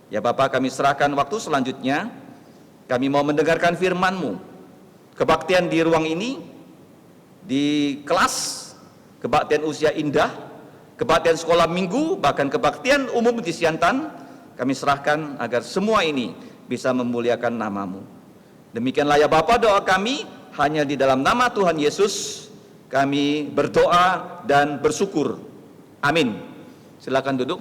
Ya Bapa, kami serahkan waktu selanjutnya. Kami mau mendengarkan firman-Mu. Kebaktian di ruang ini, di kelas, kebaktian usia indah, kebaktian sekolah minggu, bahkan kebaktian umum di Siantan, kami serahkan agar semua ini bisa memuliakan nama-Mu. Demikianlah ya Bapa doa kami, hanya di dalam nama Tuhan Yesus kami berdoa dan bersyukur. Amin. Silakan duduk.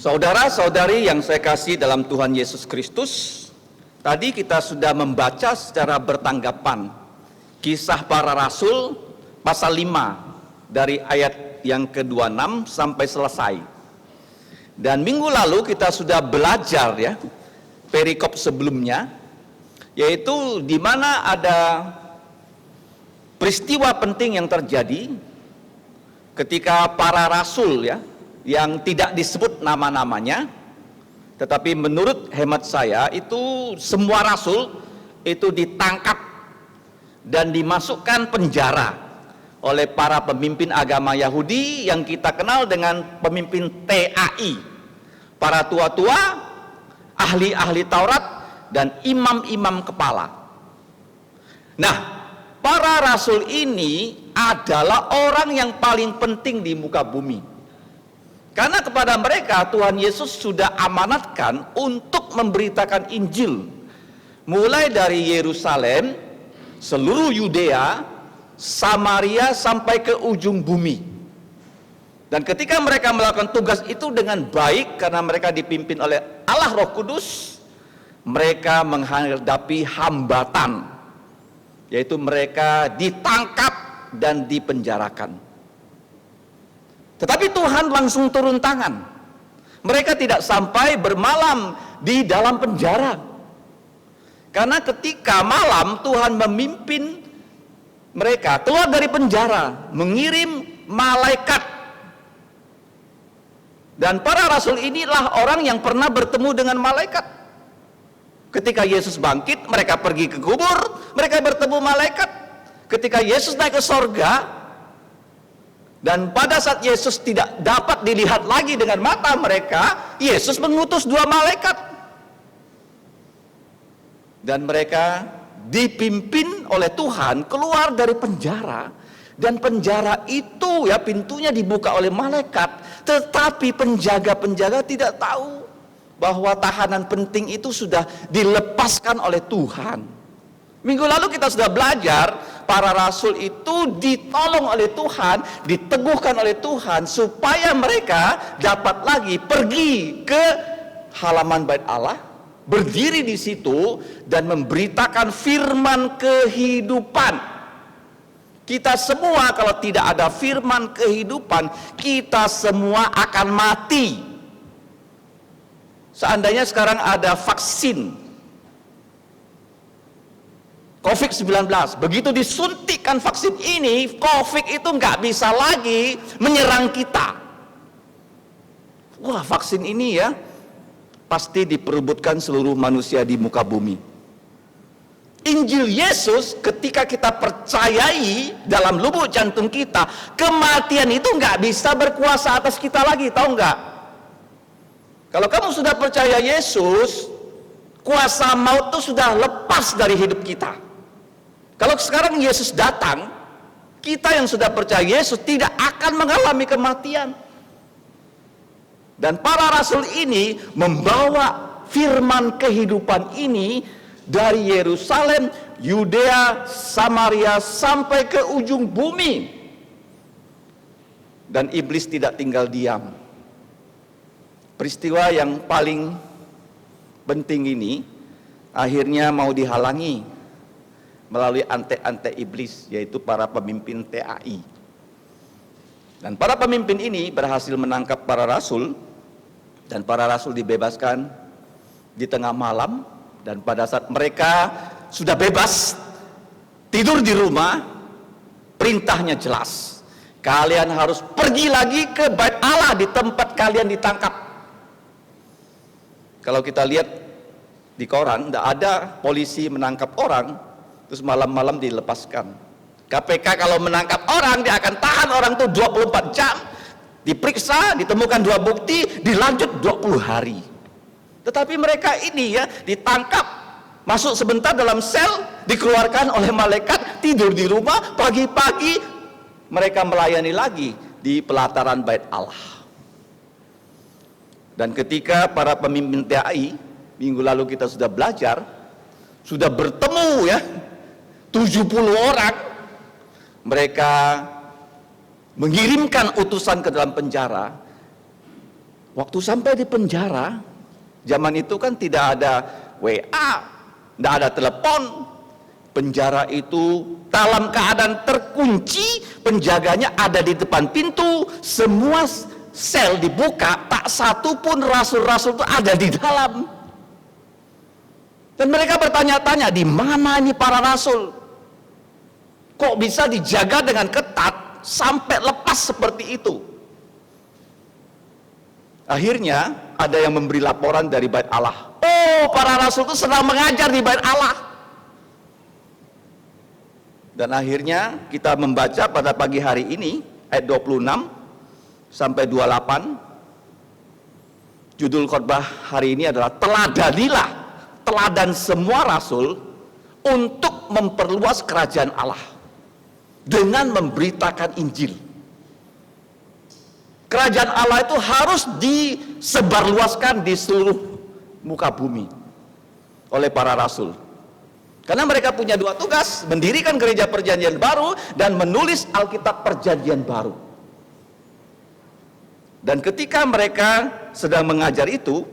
Saudara-saudari yang saya kasih dalam Tuhan Yesus Kristus, tadi kita sudah membaca secara bertanggapan Kisah Para Rasul pasal 5 dari ayat yang ke-26 sampai selesai. Dan minggu lalu kita sudah belajar ya perikop sebelumnya, yaitu di mana ada peristiwa penting yang terjadi ketika para rasul ya, yang tidak disebut nama-namanya, tetapi menurut hemat saya itu semua rasul itu ditangkap dan dimasukkan penjara oleh para pemimpin agama Yahudi yang kita kenal dengan pemimpin TAI, para tua-tua, ahli-ahli Taurat, dan imam-imam kepala. Nah, para rasul ini adalah orang yang paling penting di muka bumi. Karena kepada mereka Tuhan Yesus sudah amanatkan untuk memberitakan Injil, mulai dari Yerusalem, seluruh Yudea, Samaria sampai ke ujung bumi. Dan ketika mereka melakukan tugas itu dengan baik, karena mereka dipimpin oleh Allah Roh Kudus, mereka menghadapi hambatan, yaitu mereka ditangkap dan dipenjarakan. Tetapi Tuhan langsung turun tangan. Mereka tidak sampai bermalam di dalam penjara. Karena ketika malam Tuhan memimpin mereka keluar dari penjara, mengirim malaikat. Dan para rasul inilah orang yang pernah bertemu dengan malaikat. Ketika Yesus bangkit, mereka pergi ke kubur, mereka bertemu malaikat. Ketika Yesus naik ke sorga, dan pada saat Yesus tidak dapat dilihat lagi dengan mata mereka, Yesus mengutus 2 malaikat. Dan mereka dipimpin oleh Tuhan keluar dari penjara. Dan penjara itu ya pintunya dibuka oleh malaikat. Tetapi penjaga-penjaga tidak tahu bahwa tahanan penting itu sudah dilepaskan oleh Tuhan. Minggu lalu kita sudah belajar, para rasul itu ditolong oleh Tuhan, diteguhkan oleh Tuhan, supaya mereka dapat lagi pergi ke halaman bait Allah, berdiri di situ, dan memberitakan firman kehidupan. Kita semua kalau tidak ada firman kehidupan, kita semua akan mati. Seandainya sekarang ada vaksin COVID-19, begitu disuntikkan vaksin ini, COVID itu nggak bisa lagi menyerang kita. Wah, vaksin ini ya pasti diperebutkan seluruh manusia di muka bumi. Injil Yesus ketika kita percayai dalam lubuk jantung kita, kematian itu nggak bisa berkuasa atas kita lagi, tahu nggak? Kalau kamu sudah percaya Yesus, kuasa maut itu sudah lepas dari hidup kita. Kalau sekarang Yesus datang, kita yang sudah percaya Yesus tidak akan mengalami kematian. Dan para rasul ini membawa firman kehidupan ini dari Yerusalem, Yudea, Samaria sampai ke ujung bumi. Dan iblis tidak tinggal diam. Peristiwa yang paling penting ini akhirnya mau dihalangi melalui ante-ante iblis, yaitu para pemimpin TAI. Dan para pemimpin ini berhasil menangkap para rasul, dan para rasul dibebaskan di tengah malam. Dan pada saat mereka sudah bebas tidur di rumah, perintahnya jelas, kalian harus pergi lagi ke bait Allah di tempat kalian ditangkap. Kalau kita lihat di koran, tidak ada polisi menangkap orang terus malam-malam dilepaskan. KPK kalau menangkap orang, dia akan tahan orang itu 24 jam, diperiksa, ditemukan 2 bukti, dilanjut 20 hari. Tetapi mereka ini ya ditangkap, masuk sebentar dalam sel, dikeluarkan oleh malaikat, tidur di rumah, pagi-pagi mereka melayani lagi di pelataran Bait Allah. Dan ketika para pemimpin TAI, minggu lalu kita sudah belajar, sudah bertemu ya 70 orang, mereka mengirimkan utusan ke dalam penjara. Waktu sampai di penjara, zaman itu kan tidak ada WA, tidak ada telepon. Penjara itu dalam keadaan terkunci, penjaganya ada di depan pintu, semua sel dibuka, tak satu pun rasul-rasul itu ada di dalam. Dan mereka bertanya-tanya, di mana ini para rasul? Kok bisa dijaga dengan ketat sampai lepas seperti itu? Akhirnya ada yang memberi laporan dari Bait Allah. Oh, para rasul itu sedang mengajar di Bait Allah. Dan akhirnya kita membaca pada pagi hari ini ayat 26 sampai 28. Judul khotbah hari ini adalah teladanilah, teladan semua rasul untuk memperluas kerajaan Allah dengan memberitakan Injil. Kerajaan Allah itu harus disebarluaskan di seluruh muka bumi oleh para rasul. Karena mereka punya 2 tugas, mendirikan gereja perjanjian baru dan menulis Alkitab perjanjian baru. Dan ketika mereka sedang mengajar itu,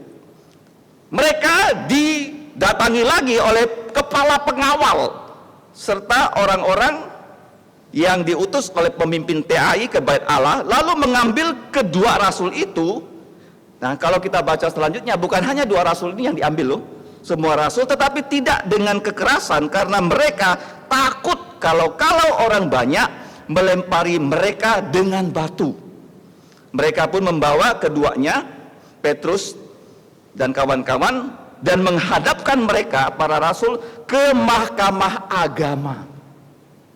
mereka didatangi lagi oleh kepala pengawal serta orang-orang yang diutus oleh pemimpin TAI ke Bait Allah, lalu mengambil kedua rasul itu. Nah, kalau kita baca selanjutnya, bukan hanya 2 rasul ini yang diambil loh, semua rasul, tetapi tidak dengan kekerasan, karena mereka takut kalau orang banyak melempari mereka dengan batu. Mereka pun membawa keduanya, Petrus dan kawan-kawan, dan menghadapkan mereka, para rasul, ke mahkamah agama.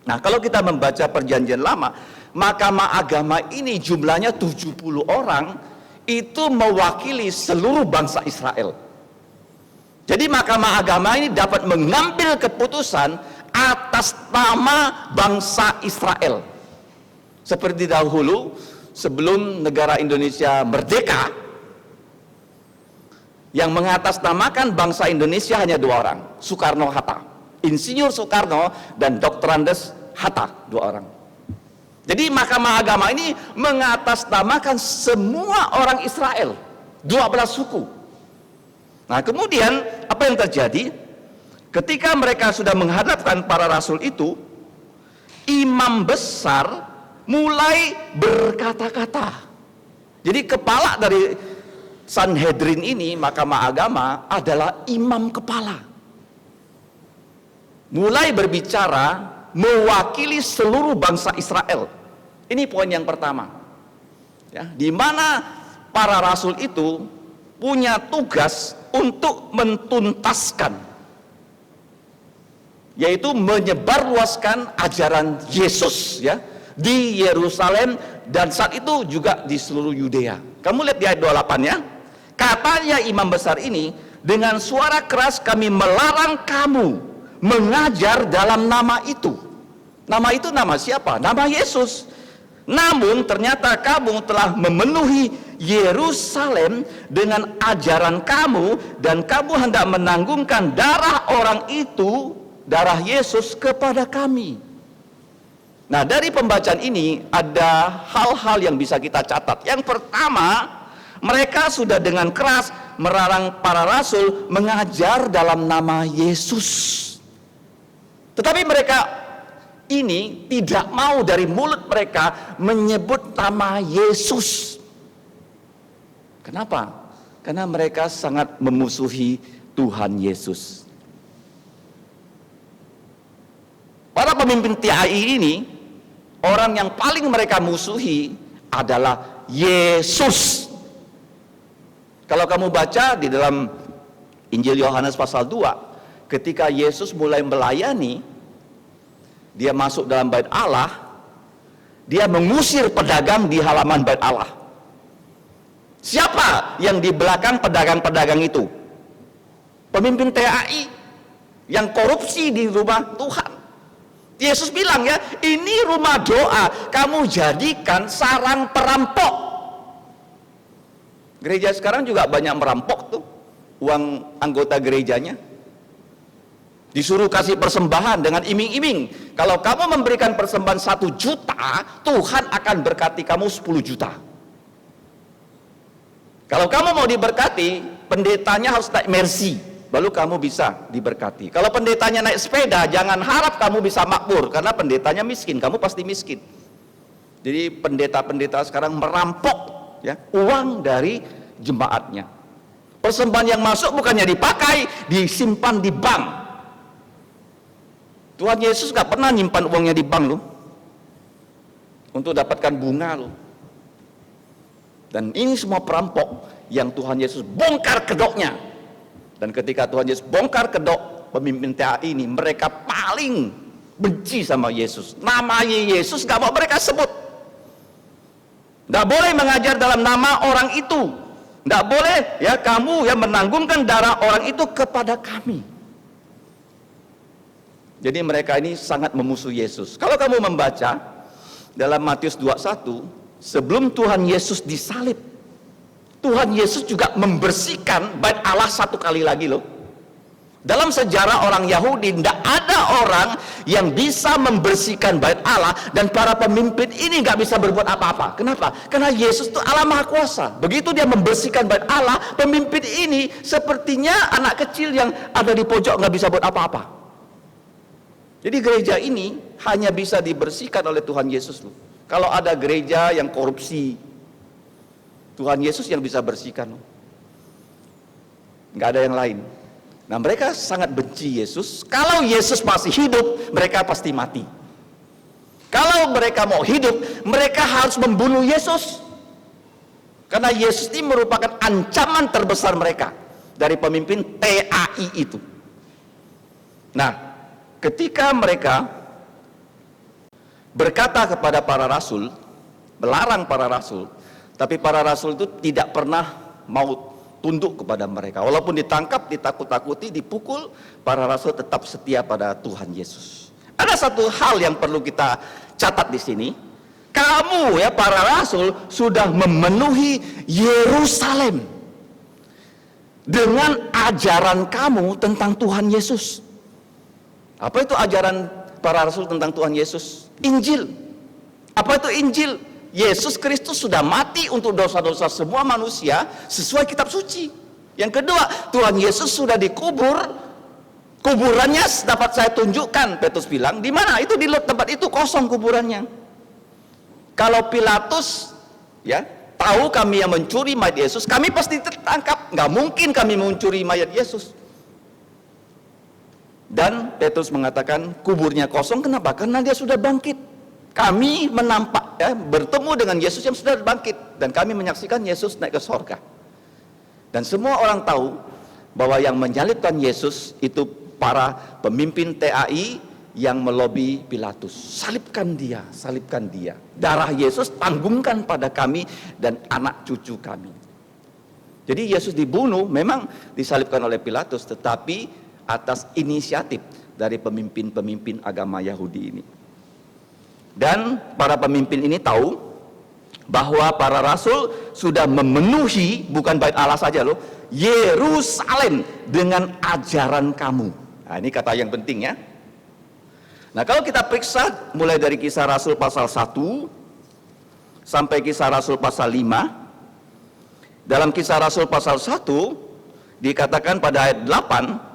Nah, kalau kita membaca perjanjian lama, mahkamah agama ini jumlahnya 70 orang, itu mewakili seluruh bangsa Israel. Jadi mahkamah agama ini dapat mengambil keputusan atas nama bangsa Israel. Seperti dahulu, sebelum negara Indonesia merdeka, yang mengatasnamakan bangsa Indonesia hanya 2 orang, Soekarno-Hatta. Insinyur Soekarno dan Dr. Andes Hatta, 2 orang. Jadi mahkamah agama ini mengatasnamakan semua orang Israel, 12 suku. Nah, kemudian apa yang terjadi? Ketika mereka sudah menghadapkan para rasul itu, imam besar mulai berkata-kata. Jadi kepala dari Sanhedrin ini, mahkamah agama, adalah imam kepala. Mulai berbicara mewakili seluruh bangsa Israel. Ini poin yang pertama. Ya, di mana para rasul itu punya tugas untuk mentuntaskan, yaitu menyebarluaskan ajaran Yesus ya di Yerusalem dan saat itu juga di seluruh Yudea. Kamu lihat di ayat 28 ya. Katanya imam besar ini, dengan suara keras kami melarang kamu mengajar dalam nama itu. Nama itu nama siapa? Nama Yesus. Namun ternyata kamu telah memenuhi Yerusalem dengan ajaran kamu, dan kamu hendak menanggungkan darah orang itu, darah Yesus, kepada kami. Nah, dari pembacaan ini ada hal-hal yang bisa kita catat. Yang pertama, mereka sudah dengan keras melarang para rasul mengajar dalam nama Yesus. Tetapi mereka ini tidak mau dari mulut mereka menyebut nama Yesus. Kenapa? Karena mereka sangat memusuhi Tuhan Yesus. Para pemimpin TAI ini, orang yang paling mereka musuhi adalah Yesus. Kalau kamu baca di dalam Injil Yohanes pasal 2, ketika Yesus mulai melayani, dia masuk dalam bait Allah, dia mengusir pedagang di halaman bait Allah. Siapa yang di belakang pedagang-pedagang itu? Pemimpin TAI yang korupsi di rumah Tuhan. Yesus bilang ya, ini rumah doa, kamu jadikan sarang perampok. Gereja sekarang juga banyak merampok tuh uang anggota gerejanya. Disuruh kasih persembahan dengan iming-iming. Kalau kamu memberikan persembahan 1 juta, Tuhan akan berkati kamu 10 juta. Kalau kamu mau diberkati, pendetanya harus naik Mercy, baru kamu bisa diberkati. Kalau pendetanya naik sepeda, jangan harap kamu bisa makmur, karena pendetanya miskin, kamu pasti miskin. Jadi pendeta-pendeta sekarang merampok ya uang dari jemaatnya. Persembahan yang masuk bukannya dipakai, disimpan di bank. Tuhan Yesus gak pernah nyimpan uangnya di bank loh, untuk dapatkan bunga loh. Dan ini semua perampok yang Tuhan Yesus bongkar kedoknya. Dan ketika Tuhan Yesus bongkar kedok pemimpin TAI ini, mereka paling benci sama Yesus. Namanya Yesus gak mau mereka sebut. Gak boleh mengajar dalam nama orang itu. Gak boleh ya kamu yang menanggungkan darah orang itu kepada kami. Jadi mereka ini sangat memusuhi Yesus. Kalau kamu membaca dalam Matius 21, sebelum Tuhan Yesus disalib, Tuhan Yesus juga membersihkan bait Allah 1 kali lagi loh. Dalam sejarah orang Yahudi tidak ada orang yang bisa membersihkan bait Allah, dan para pemimpin ini nggak bisa berbuat apa-apa. Kenapa? Karena Yesus itu Allah Maha Kuasa. Begitu dia membersihkan bait Allah, pemimpin ini sepertinya anak kecil yang ada di pojok nggak bisa buat apa-apa. Jadi gereja ini hanya bisa dibersihkan oleh Tuhan Yesus loh. Kalau ada gereja yang korupsi, Tuhan Yesus yang bisa bersihkan loh. Nggak ada yang lain. Nah mereka sangat benci Yesus. Kalau Yesus masih hidup, mereka pasti mati. Kalau mereka mau hidup, mereka harus membunuh Yesus. Karena Yesus ini merupakan ancaman terbesar mereka dari pemimpin TAI itu. Nah, ketika mereka berkata kepada para rasul, melarang para rasul, tapi para rasul itu tidak pernah mau tunduk kepada mereka. Walaupun ditangkap, ditakut-takuti, dipukul, para rasul tetap setia pada Tuhan Yesus. Ada satu hal yang perlu kita catat di sini. Kamu ya para rasul sudah memenuhi Yerusalem dengan ajaran kamu tentang Tuhan Yesus. Apa itu ajaran para rasul tentang Tuhan Yesus? Injil. Apa itu Injil? Yesus Kristus sudah mati untuk dosa-dosa semua manusia sesuai kitab suci. Yang kedua, Tuhan Yesus sudah dikubur. Kuburannya dapat saya tunjukkan, Petrus bilang. Di mana? Itu di tempat itu kosong kuburannya. Kalau Pilatus ya tahu kami yang mencuri mayat Yesus, kami pasti tertangkap. Nggak mungkin kami mencuri mayat Yesus. Dan Petrus mengatakan kuburnya kosong. Kenapa? Karena dia sudah bangkit. Kami menampak ya, bertemu dengan Yesus yang sudah bangkit, dan kami menyaksikan Yesus naik ke sorga. Dan semua orang tahu bahwa yang menyalibkan Yesus itu para pemimpin TAI yang melobi Pilatus. Salibkan dia, salibkan dia. Darah Yesus tanggungkan pada kami dan anak cucu kami. Jadi Yesus dibunuh memang disalibkan oleh Pilatus, tetapi atas inisiatif dari pemimpin-pemimpin agama Yahudi ini. Dan para pemimpin ini tahu bahwa para rasul sudah memenuhi, bukan bait Allah saja loh, Yerusalem dengan ajaran kamu. Nah ini kata yang penting ya. Nah kalau kita periksa mulai dari Kisah Rasul pasal 1 sampai Kisah Rasul pasal 5. Dalam Kisah Rasul pasal 1 dikatakan pada ayat 8,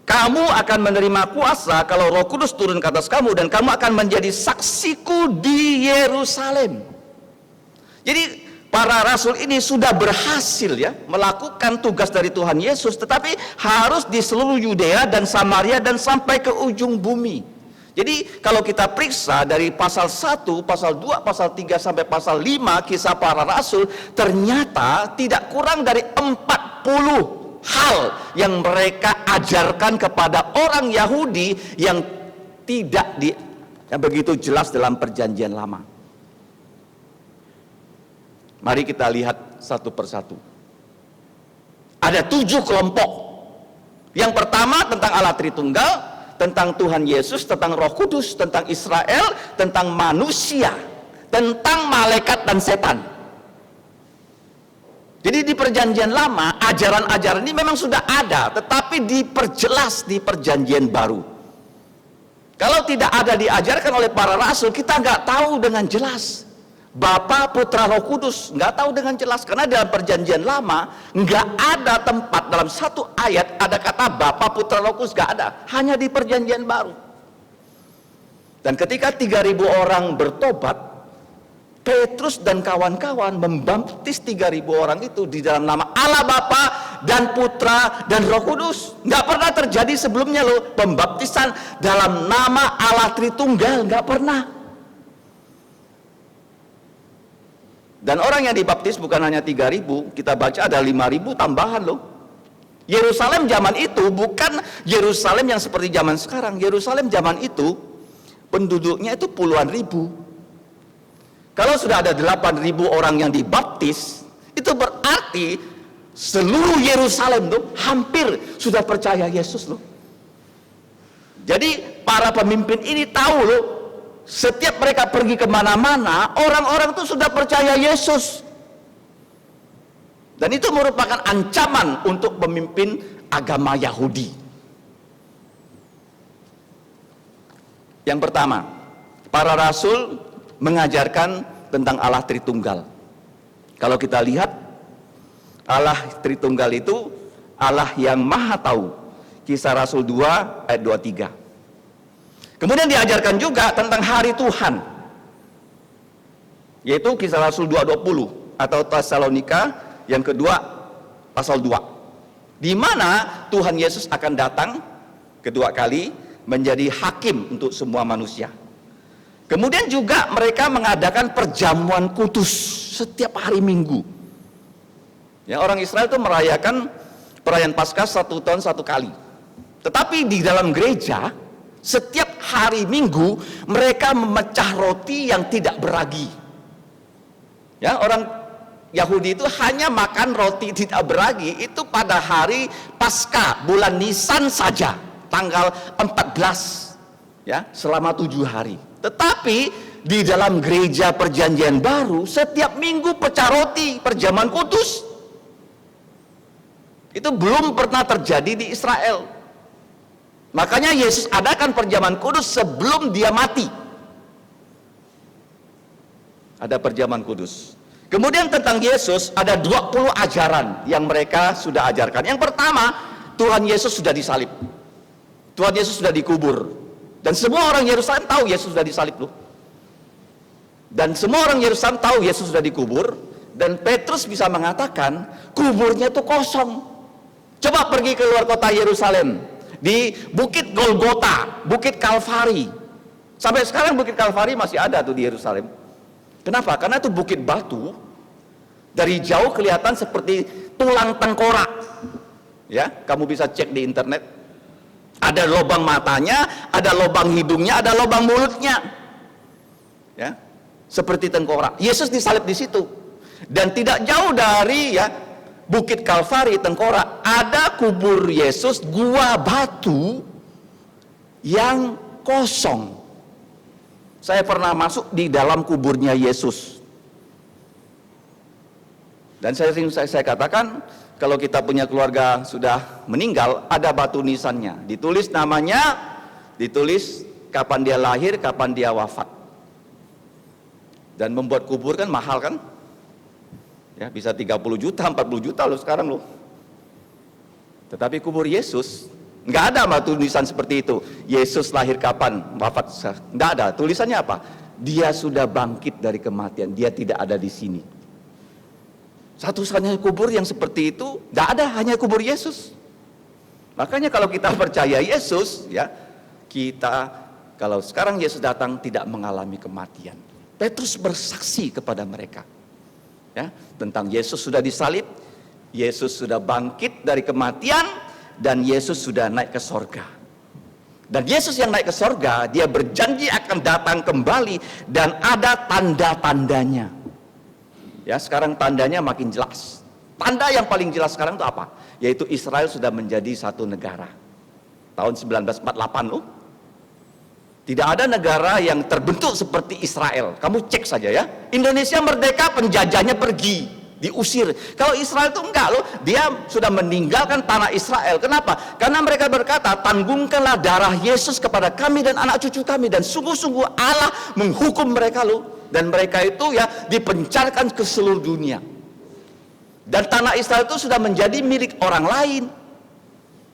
kamu akan menerima kuasa kalau Roh Kudus turun ke atas kamu, dan kamu akan menjadi saksiku di Yerusalem. Jadi para rasul ini sudah berhasil ya melakukan tugas dari Tuhan Yesus, tetapi harus di seluruh Yudea dan Samaria dan sampai ke ujung bumi. Jadi kalau kita periksa dari pasal 1, pasal 2, pasal 3 sampai pasal 5 kisah para rasul, ternyata tidak kurang dari 40 hal yang mereka ajarkan kepada orang Yahudi yang tidak yang begitu jelas dalam perjanjian lama. Mari kita lihat satu persatu. Ada 7 kelompok. Yang pertama tentang Allah Tritunggal, tentang Tuhan Yesus, tentang Roh Kudus, tentang Israel, tentang manusia, tentang malaikat dan setan. Jadi di perjanjian lama, ajaran-ajaran ini memang sudah ada, tetapi diperjelas di perjanjian baru. Kalau tidak ada diajarkan oleh para rasul, kita nggak tahu dengan jelas. Bapa, Putra, Roh Kudus, nggak tahu dengan jelas. Karena dalam perjanjian lama, nggak ada tempat dalam satu ayat ada kata Bapa, Putra, Roh Kudus, nggak ada. Hanya di perjanjian baru. Dan ketika 3.000 orang bertobat, Petrus dan kawan-kawan membaptis 3.000 orang itu di dalam nama Allah Bapa dan Putra dan Roh Kudus. Nggak pernah terjadi sebelumnya loh, pembaptisan dalam nama Allah Tritunggal, nggak pernah. Dan orang yang dibaptis bukan hanya 3.000, kita baca ada 5.000 tambahan loh. Yerusalem zaman itu bukan Yerusalem yang seperti zaman sekarang. Yerusalem zaman itu penduduknya itu puluhan ribu. Kalau sudah ada 8.000 orang yang dibaptis, itu berarti seluruh Yerusalem tuh hampir sudah percaya Yesus loh. Jadi para pemimpin ini tahu loh, setiap mereka pergi kemana-mana, orang-orang itu sudah percaya Yesus. Dan itu merupakan ancaman untuk pemimpin agama Yahudi. Yang pertama, para rasul mengajarkan tentang Allah Tritunggal. Kalau kita lihat, Allah Tritunggal itu Allah yang Maha Tahu. Kisah Rasul 2 ayat 23. Kemudian diajarkan juga tentang hari Tuhan, yaitu Kisah Rasul 2:20 atau Tesalonika yang kedua pasal 2, di mana Tuhan Yesus akan datang kedua kali menjadi hakim untuk semua manusia. Kemudian juga mereka mengadakan perjamuan kudus setiap hari Minggu. Ya, orang Israel itu merayakan perayaan Paskah 1 tahun 1 kali. Tetapi di dalam gereja, setiap hari Minggu mereka memecah roti yang tidak beragi. Ya, orang Yahudi itu hanya makan roti tidak beragi itu pada hari Paskah bulan Nisan saja, tanggal 14. Ya, selama 7 hari. Tetapi di dalam gereja perjanjian baru setiap minggu pecah roti, perjamuan kudus. Itu belum pernah terjadi di Israel. Makanya Yesus adakan perjamuan kudus sebelum dia mati. Ada perjamuan kudus. Kemudian tentang Yesus ada 20 ajaran yang mereka sudah ajarkan. Yang pertama, Tuhan Yesus sudah disalib. Tuhan Yesus sudah dikubur. Dan semua orang Yerusalem tahu Yesus sudah disalib loh. Dan semua orang Yerusalem tahu Yesus sudah dikubur. Dan Petrus bisa mengatakan kuburnya itu kosong. Coba pergi ke luar kota Yerusalem, di Bukit Golgota, Bukit Kalvari. Sampai sekarang Bukit Kalvari masih ada tuh di Yerusalem. Kenapa? Karena itu bukit batu, dari jauh kelihatan seperti tulang tengkorak. Ya, kamu bisa cek di internet. Ada lubang matanya, ada lubang hidungnya, ada lubang mulutnya. Ya, seperti tengkorak. Yesus disalib di situ. Dan tidak jauh dari Bukit Kalvari, tengkorak, ada kubur Yesus, gua batu yang kosong. Saya pernah masuk di dalam kuburnya Yesus. Dan saya katakan, kalau kita punya keluarga sudah meninggal, ada batu nisannya. Ditulis namanya, ditulis kapan dia lahir, kapan dia wafat. Dan membuat kubur kan mahal kan? Ya, bisa 30 juta, 40 juta loh sekarang loh. Tetapi kubur Yesus, nggak ada batu nisan seperti itu. Yesus lahir kapan, wafat, nggak ada. Tulisannya apa? Dia sudah bangkit dari kematian, dia tidak ada di sini. Satu-satunya kubur yang seperti itu nggak ada, hanya kubur Yesus. Makanya kalau kita percaya Yesus, ya kita kalau sekarang Yesus datang tidak mengalami kematian. Petrus bersaksi kepada mereka, ya tentang Yesus sudah disalib, Yesus sudah bangkit dari kematian, dan Yesus sudah naik ke sorga. Dan Yesus yang naik ke sorga, dia berjanji akan datang kembali dan ada tanda-tandanya. Ya, sekarang tandanya makin jelas. Tanda yang paling jelas sekarang itu apa? Yaitu Israel sudah menjadi satu negara. Tahun 1948 loh. Tidak ada negara yang terbentuk seperti Israel. Kamu cek saja ya. Indonesia merdeka, penjajahnya pergi, diusir. Kalau Israel itu enggak loh, dia sudah meninggalkan tanah Israel. Kenapa? Karena mereka berkata, tanggungkanlah darah Yesus kepada kami dan anak cucu kami. Dan sungguh-sungguh Allah menghukum mereka loh. Dan mereka itu ya dipencarkan ke seluruh dunia. Dan tanah Israel itu sudah menjadi milik orang lain.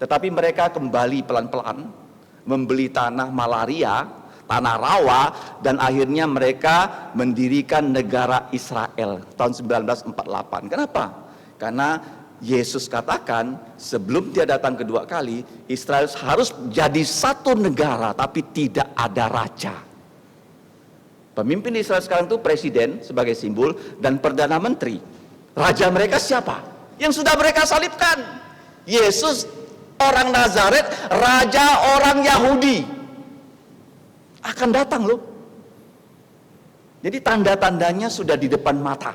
Tetapi mereka kembali pelan-pelan membeli tanah malaria, tanah rawa, dan akhirnya mereka mendirikan negara Israel tahun 1948. Kenapa? Karena Yesus katakan sebelum dia datang kedua kali, Israel harus jadi satu negara tapi tidak ada raja. Pemimpin Israel sekarang itu presiden sebagai simbol dan perdana menteri. Raja mereka siapa? Yang sudah mereka salibkan. Yesus orang Nazaret, raja orang Yahudi, akan datang loh. Jadi tanda-tandanya sudah di depan mata.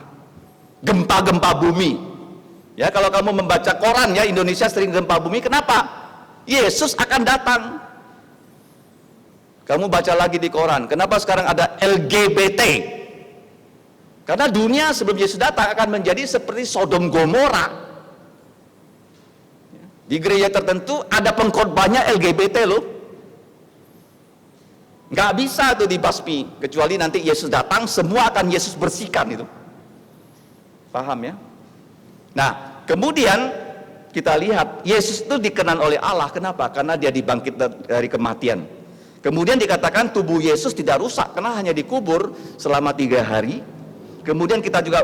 Gempa-gempa bumi. Ya, kalau kamu membaca koran ya, Indonesia sering gempa bumi. Kenapa? Yesus akan datang. Kamu baca lagi di koran, kenapa sekarang ada LGBT? Karena dunia sebelum Yesus datang akan menjadi seperti Sodom Gomora. Di gereja tertentu ada pengkhotbahnya LGBT loh. Nggak bisa tuh dibasmi, kecuali nanti Yesus datang, semua akan Yesus bersihkan itu. Paham ya? Nah, kemudian kita lihat Yesus itu dikenal oleh Allah. Kenapa? Karena dia dibangkit dari kematian. Kemudian dikatakan tubuh Yesus tidak rusak karena hanya dikubur selama 3 hari. Kemudian kita juga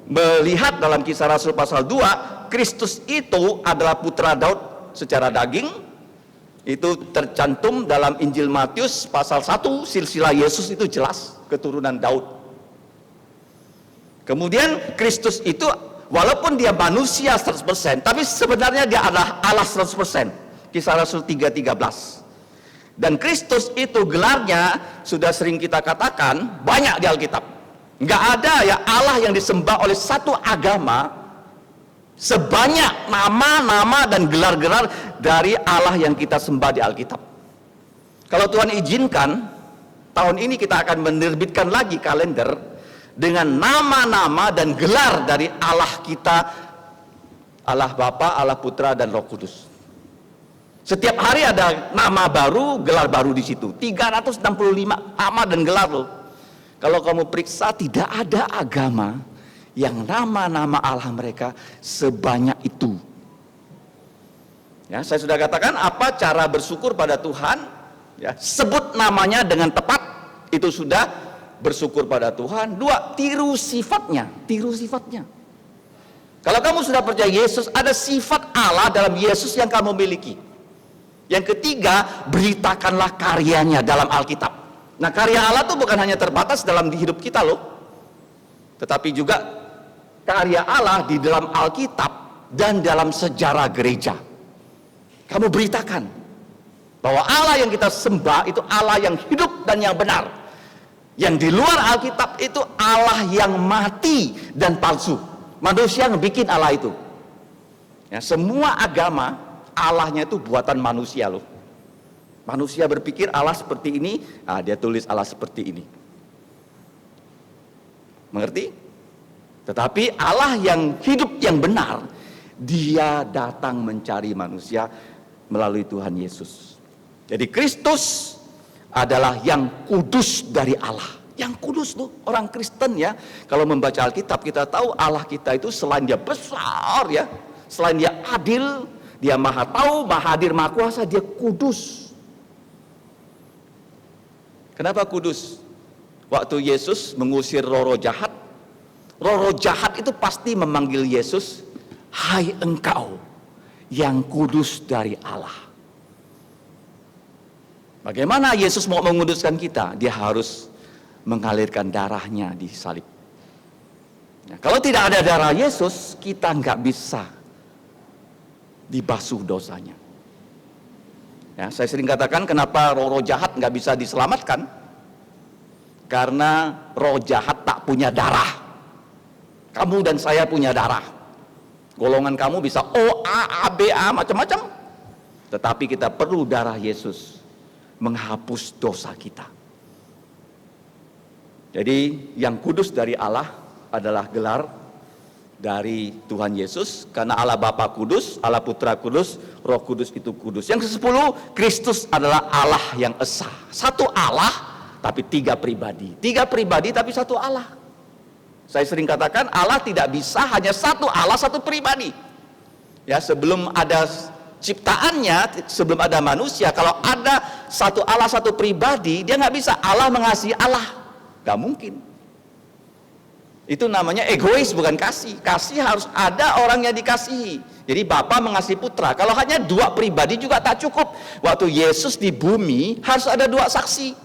melihat dalam Kisah Rasul pasal 2, Kristus itu adalah putra Daud secara daging. Itu tercantum dalam Injil Matius pasal 1, silsilah Yesus itu jelas keturunan Daud. Kemudian Kristus itu walaupun dia manusia 100%, tapi sebenarnya dia adalah Allah 100%. Kisah Rasul 3:13. Dan Kristus itu gelarnya sudah sering kita katakan banyak di Alkitab. Nggak ada ya Allah yang disembah oleh satu agama sebanyak nama-nama dan gelar-gelar dari Allah yang kita sembah di Alkitab. Kalau Tuhan izinkan, tahun ini kita akan menerbitkan lagi kalender dengan nama-nama dan gelar dari Allah kita, Allah Bapa, Allah Putra, dan Roh Kudus. Setiap hari ada nama baru, gelar baru di situ. 365 nama dan gelar loh. Kalau kamu periksa, tidak ada agama yang nama-nama Allah mereka sebanyak itu. Ya, saya sudah katakan apa cara bersyukur pada Tuhan. Ya, sebut namanya dengan tepat, itu sudah bersyukur pada Tuhan. 2, tiru sifatnya, tiru sifatnya. Kalau kamu sudah percaya Yesus, ada sifat Allah dalam Yesus yang kamu miliki. Yang ketiga, beritakanlah karyanya dalam Alkitab. Nah, karya Allah itu bukan hanya terbatas dalam hidup kita loh, tetapi juga karya Allah di dalam Alkitab dan dalam sejarah gereja. Kamu beritakan bahwa Allah yang kita sembah itu Allah yang hidup dan yang benar. Yang di luar Alkitab itu Allah yang mati dan palsu. Manusia yang bikin Allah itu. Ya, semua agama Allahnya itu buatan manusia loh. Manusia berpikir Allah seperti ini, dia tulis Allah seperti ini. Mengerti? Tetapi Allah yang hidup yang benar, dia datang mencari manusia melalui Tuhan Yesus. Jadi Kristus adalah yang kudus dari Allah. Yang kudus tuh orang Kristen ya. Kalau membaca Alkitab kita tahu Allah kita itu selain dia besar ya, selain dia adil, dia maha tahu, maha hadir, maha kuasa, dia kudus. Kenapa kudus? Waktu Yesus mengusir roh-roh jahat, roh-roh jahat itu pasti memanggil Yesus, hai engkau yang kudus dari Allah. Bagaimana Yesus mau menguduskan kita? Dia harus mengalirkan darahnya di salib. Nah, kalau tidak ada darah Yesus, kita nggak bisa dibasuh dosanya. Ya, saya sering katakan kenapa roh-roh jahat nggak bisa diselamatkan? Karena roh jahat tak punya darah. Kamu dan saya punya darah. Golongan kamu bisa O, A, B, A, macam-macam. Tetapi kita perlu darah Yesus menghapus dosa kita. Jadi yang kudus dari Allah adalah gelar dari Tuhan Yesus, karena Allah Bapa kudus, Allah Putra kudus, Roh Kudus itu kudus. Yang ke-10, Kristus adalah Allah yang esa. Satu Allah tapi tiga pribadi. Tiga pribadi tapi satu Allah. Saya sering katakan Allah tidak bisa hanya satu Allah satu pribadi. Ya, sebelum ada ciptaannya, sebelum ada manusia, kalau ada satu Allah satu pribadi, dia nggak bisa Allah mengasihi Allah, nggak mungkin. Itu namanya egois, bukan kasih. Kasih harus ada orang yang dikasihi. Jadi Bapa mengasihi Putra. Kalau hanya dua pribadi juga tak cukup. Waktu Yesus di bumi harus ada dua saksi.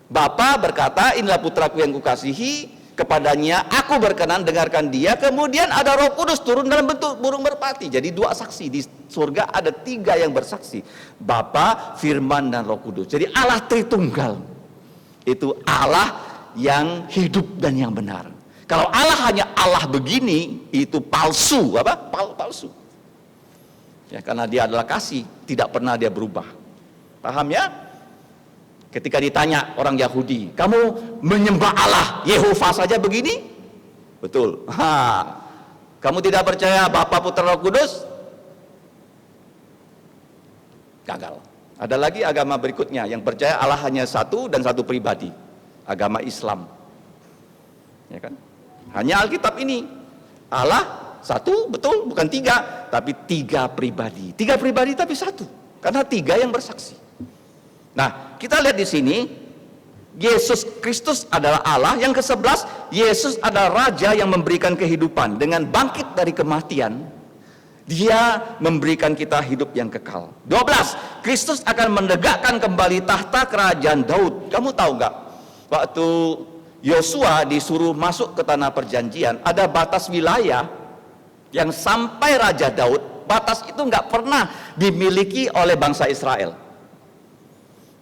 Bapa berkata, inilah Putraku yang kukasihi, kepadanya aku berkenan, dengarkan dia. Kemudian ada Roh Kudus turun dalam bentuk burung merpati. Jadi dua saksi. Di surga ada tiga yang bersaksi, Bapa, Firman, dan Roh Kudus. Jadi Allah Tritunggal. Itu Allah yang hidup dan yang benar. Kalau Allah hanya Allah begini, itu palsu. Apa? Palsu. Ya, karena dia adalah kasih, tidak pernah dia berubah. Paham ya? Ketika ditanya orang Yahudi, kamu menyembah Allah Yehova saja begini? Betul. Kamu tidak percaya Bapa, Putra, Roh Kudus? Gagal. Ada lagi agama berikutnya yang percaya Allah hanya satu dan satu pribadi. Agama Islam. Ya kan? Hanya Alkitab ini. Allah satu, betul, bukan tiga, tapi tiga pribadi. Tiga pribadi tapi satu. Karena tiga yang bersaksi. Nah, kita lihat di sini, Yesus Kristus adalah Allah. Yang ke-11, Yesus adalah Raja yang memberikan kehidupan. Dengan bangkit dari kematian, Dia memberikan kita hidup yang kekal. 12, Kristus akan menegakkan kembali tahta kerajaan Daud. Kamu tahu nggak? Waktu Yosua disuruh masuk ke tanah perjanjian, ada batas wilayah yang sampai Raja Daud, batas itu nggak pernah dimiliki oleh bangsa Israel.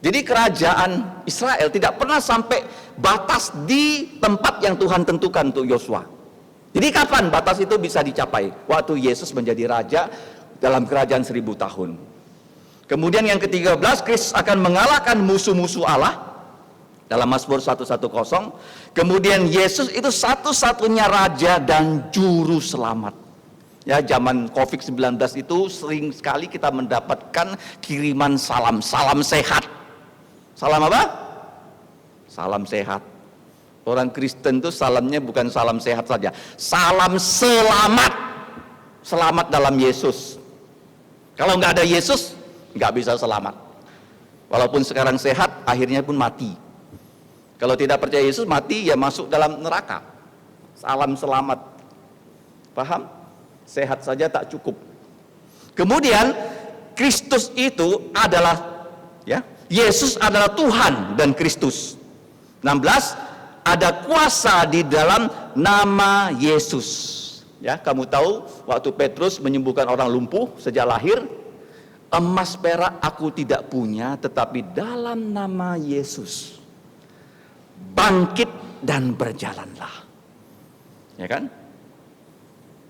Jadi kerajaan Israel tidak pernah sampai batas di tempat yang Tuhan tentukan untuk Yosua. Jadi kapan batas itu bisa dicapai? Waktu Yesus menjadi raja dalam kerajaan 1000 tahun. Kemudian yang ke-13, Kristus akan mengalahkan musuh-musuh Allah dalam Mazmur 110. Kemudian Yesus itu satu-satunya raja dan juru selamat. Ya, zaman Covid-19 itu sering sekali kita mendapatkan kiriman salam sehat. Salam apa? Salam sehat. Orang Kristen itu salamnya bukan salam sehat saja, salam selamat. Selamat dalam Yesus. Kalau nggak ada Yesus, nggak bisa selamat. Walaupun sekarang sehat, akhirnya pun mati. Kalau tidak percaya Yesus, mati ya masuk dalam neraka. Salam selamat. Paham? Sehat saja tak cukup. Kemudian Kristus itu adalah, ya, Yesus adalah Tuhan dan Kristus. 16, ada kuasa di dalam nama Yesus. Ya, kamu tahu waktu Petrus menyembuhkan orang lumpuh sejak lahir, emas perak aku tidak punya, tetapi dalam nama Yesus bangkit dan berjalanlah. Ya kan?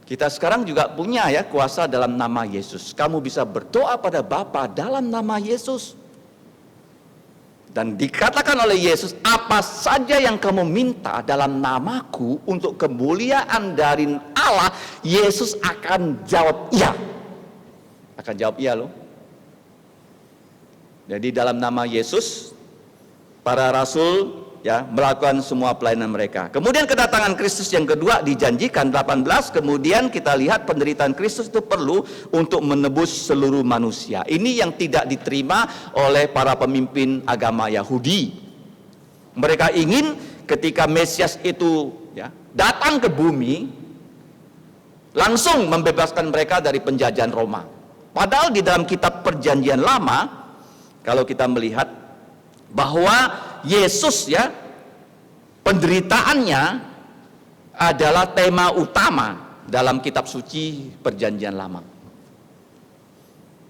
Kita sekarang juga punya ya kuasa dalam nama Yesus. Kamu bisa berdoa pada Bapa dalam nama Yesus. Dan dikatakan oleh Yesus, apa saja yang kamu minta dalam namaku untuk kemuliaan dari Allah, Yesus akan jawab iya. Akan jawab iya loh. Jadi dalam nama Yesus, para rasul ya melakukan semua pelayanan mereka. Kemudian kedatangan Kristus yang kedua dijanjikan 18. Kemudian kita lihat penderitaan Kristus itu perlu untuk menebus seluruh manusia. Ini yang tidak diterima oleh para pemimpin agama Yahudi. Mereka ingin ketika Mesias itu ya datang ke bumi, langsung membebaskan mereka dari penjajahan Roma. Padahal di dalam kitab Perjanjian Lama, kalau kita melihat bahwa Yesus ya penderitaannya adalah tema utama dalam kitab suci Perjanjian Lama.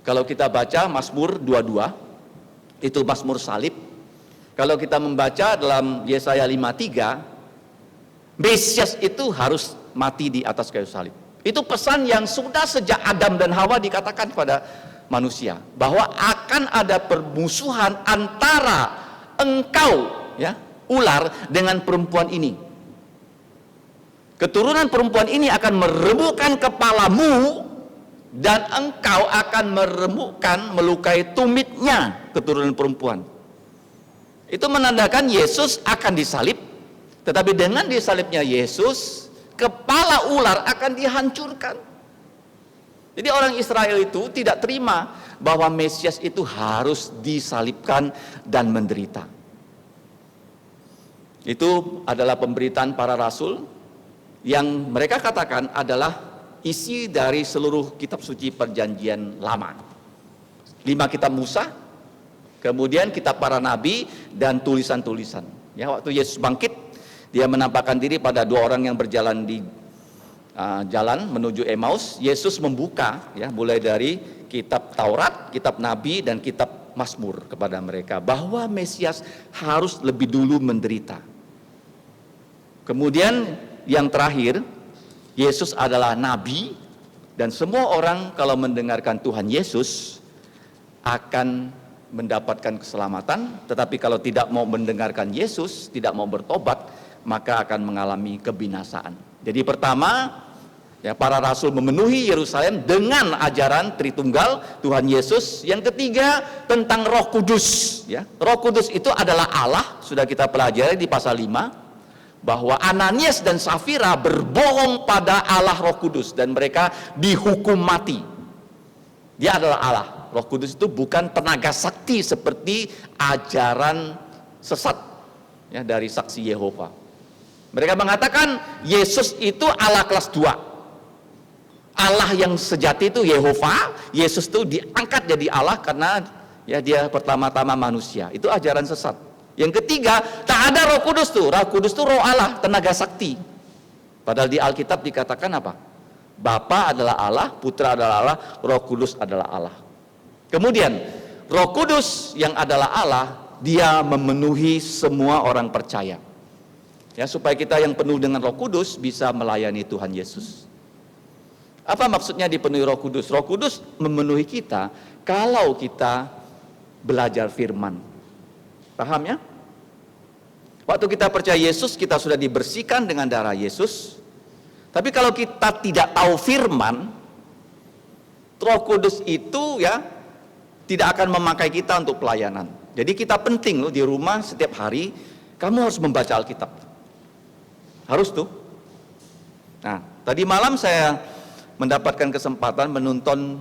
Kalau kita baca Mazmur 22, itu Mazmur salib. Kalau kita membaca dalam Yesaya 53, Mesias itu harus mati di atas kayu salib. Itu pesan yang sudah sejak Adam dan Hawa dikatakan pada manusia, bahwa akan ada permusuhan antara engkau, ya, ular, dengan perempuan ini. Keturunan perempuan ini akan meremukkan kepalamu, dan engkau akan melukai tumitnya, keturunan perempuan. Itu menandakan Yesus akan disalib, tetapi dengan disalibnya Yesus, kepala ular akan dihancurkan. Jadi orang Israel itu tidak terima bahwa Mesias itu harus disalibkan dan menderita. Itu adalah pemberitaan para rasul yang mereka katakan adalah isi dari seluruh kitab suci perjanjian lama. 5 kitab Musa, kemudian kitab para nabi, dan tulisan-tulisan. Ya, waktu Yesus bangkit, dia menampakkan diri pada 2 orang yang berjalan di jalan menuju Emmaus. Yesus membuka, ya, mulai dari kitab Taurat, kitab Nabi, dan kitab Mazmur kepada mereka, bahwa Mesias harus lebih dulu menderita. Kemudian yang terakhir, Yesus adalah nabi, dan semua orang kalau mendengarkan Tuhan Yesus akan mendapatkan keselamatan. Tetapi kalau tidak mau mendengarkan Yesus, tidak mau bertobat, maka akan mengalami kebinasaan. Jadi pertama, ya, para rasul memenuhi Yerusalem dengan ajaran Tritunggal Tuhan Yesus. Yang ketiga, tentang Roh Kudus, ya. Roh Kudus itu adalah Allah, sudah kita pelajari di pasal 5, bahwa Ananias dan Safira berbohong pada Allah Roh Kudus dan mereka dihukum mati. Dia adalah Allah. Roh Kudus itu bukan tenaga sakti seperti ajaran sesat, ya, dari saksi Yehova. Mereka mengatakan Yesus itu Allah kelas 2. Allah yang sejati itu Yehova, Yesus itu diangkat jadi Allah karena, ya, dia pertama-tama manusia. Itu ajaran sesat. Yang ketiga, tak ada Roh Kudus tuh. Roh Kudus itu roh Allah, tenaga sakti. Padahal di Alkitab dikatakan apa? Bapa adalah Allah, Putra adalah Allah, Roh Kudus adalah Allah. Kemudian Roh Kudus yang adalah Allah, dia memenuhi semua orang percaya. Ya, supaya kita yang penuh dengan Roh Kudus bisa melayani Tuhan Yesus. Apa maksudnya dipenuhi Roh Kudus? Roh Kudus memenuhi kita kalau kita belajar firman. Paham, ya? Waktu kita percaya Yesus, kita sudah dibersihkan dengan darah Yesus. Tapi kalau kita tidak tahu firman, Roh Kudus itu, ya, tidak akan memakai kita untuk pelayanan. Jadi kita penting loh, di rumah setiap hari kamu harus membaca Alkitab. Harus tuh. Nah, tadi malam saya mendapatkan kesempatan menonton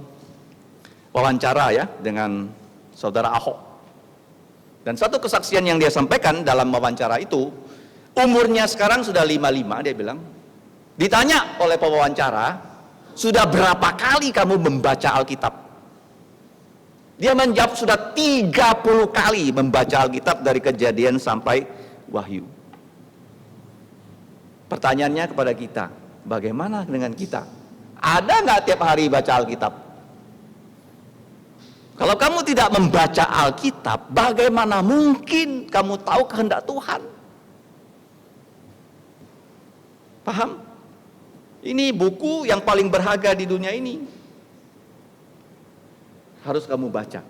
wawancara, ya, dengan saudara Ahok. Dan satu kesaksian yang dia sampaikan dalam wawancara itu, umurnya sekarang sudah 55, dia bilang. Ditanya oleh pewawancara, sudah berapa kali kamu membaca Alkitab? Dia menjawab sudah 30 kali membaca Alkitab dari Kejadian sampai Wahyu. Pertanyaannya kepada kita, bagaimana dengan kita? Ada nggak tiap hari baca Alkitab? Kalau kamu tidak membaca Alkitab, bagaimana mungkin kamu tahu kehendak Tuhan? Paham? Ini buku yang paling berharga di dunia ini. Harus kamu baca.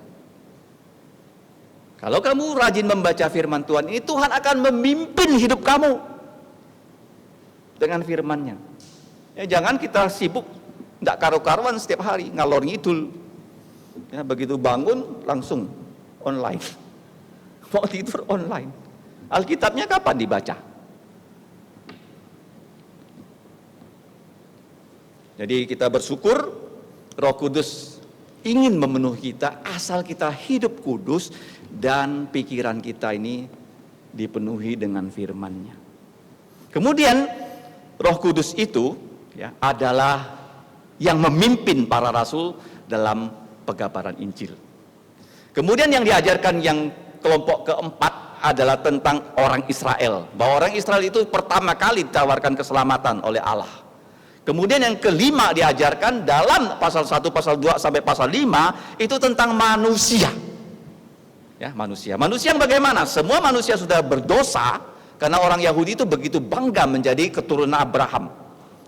Kalau kamu rajin membaca firman Tuhan ini, Tuhan akan memimpin hidup kamu dengan firman-Nya. Ya, jangan kita sibuk, tidak karu-karuan setiap hari, ngalor ngidul. Ya, begitu bangun langsung online. Mau tidur online. Alkitabnya kapan dibaca? Jadi kita bersyukur Roh Kudus ingin memenuhi kita asal kita hidup kudus dan pikiran kita ini dipenuhi dengan firman-Nya. Kemudian Roh Kudus itu, ya, adalah yang memimpin para rasul dalam pengabaran Injil. Kemudian yang diajarkan yang kelompok keempat adalah tentang orang Israel. Bahwa orang Israel itu pertama kali ditawarkan keselamatan oleh Allah. Kemudian yang kelima diajarkan dalam pasal 1, pasal 2 sampai pasal 5 itu tentang manusia. Ya, manusia. Manusia yang bagaimana? Semua manusia sudah berdosa karena orang Yahudi itu begitu bangga menjadi keturunan Abraham.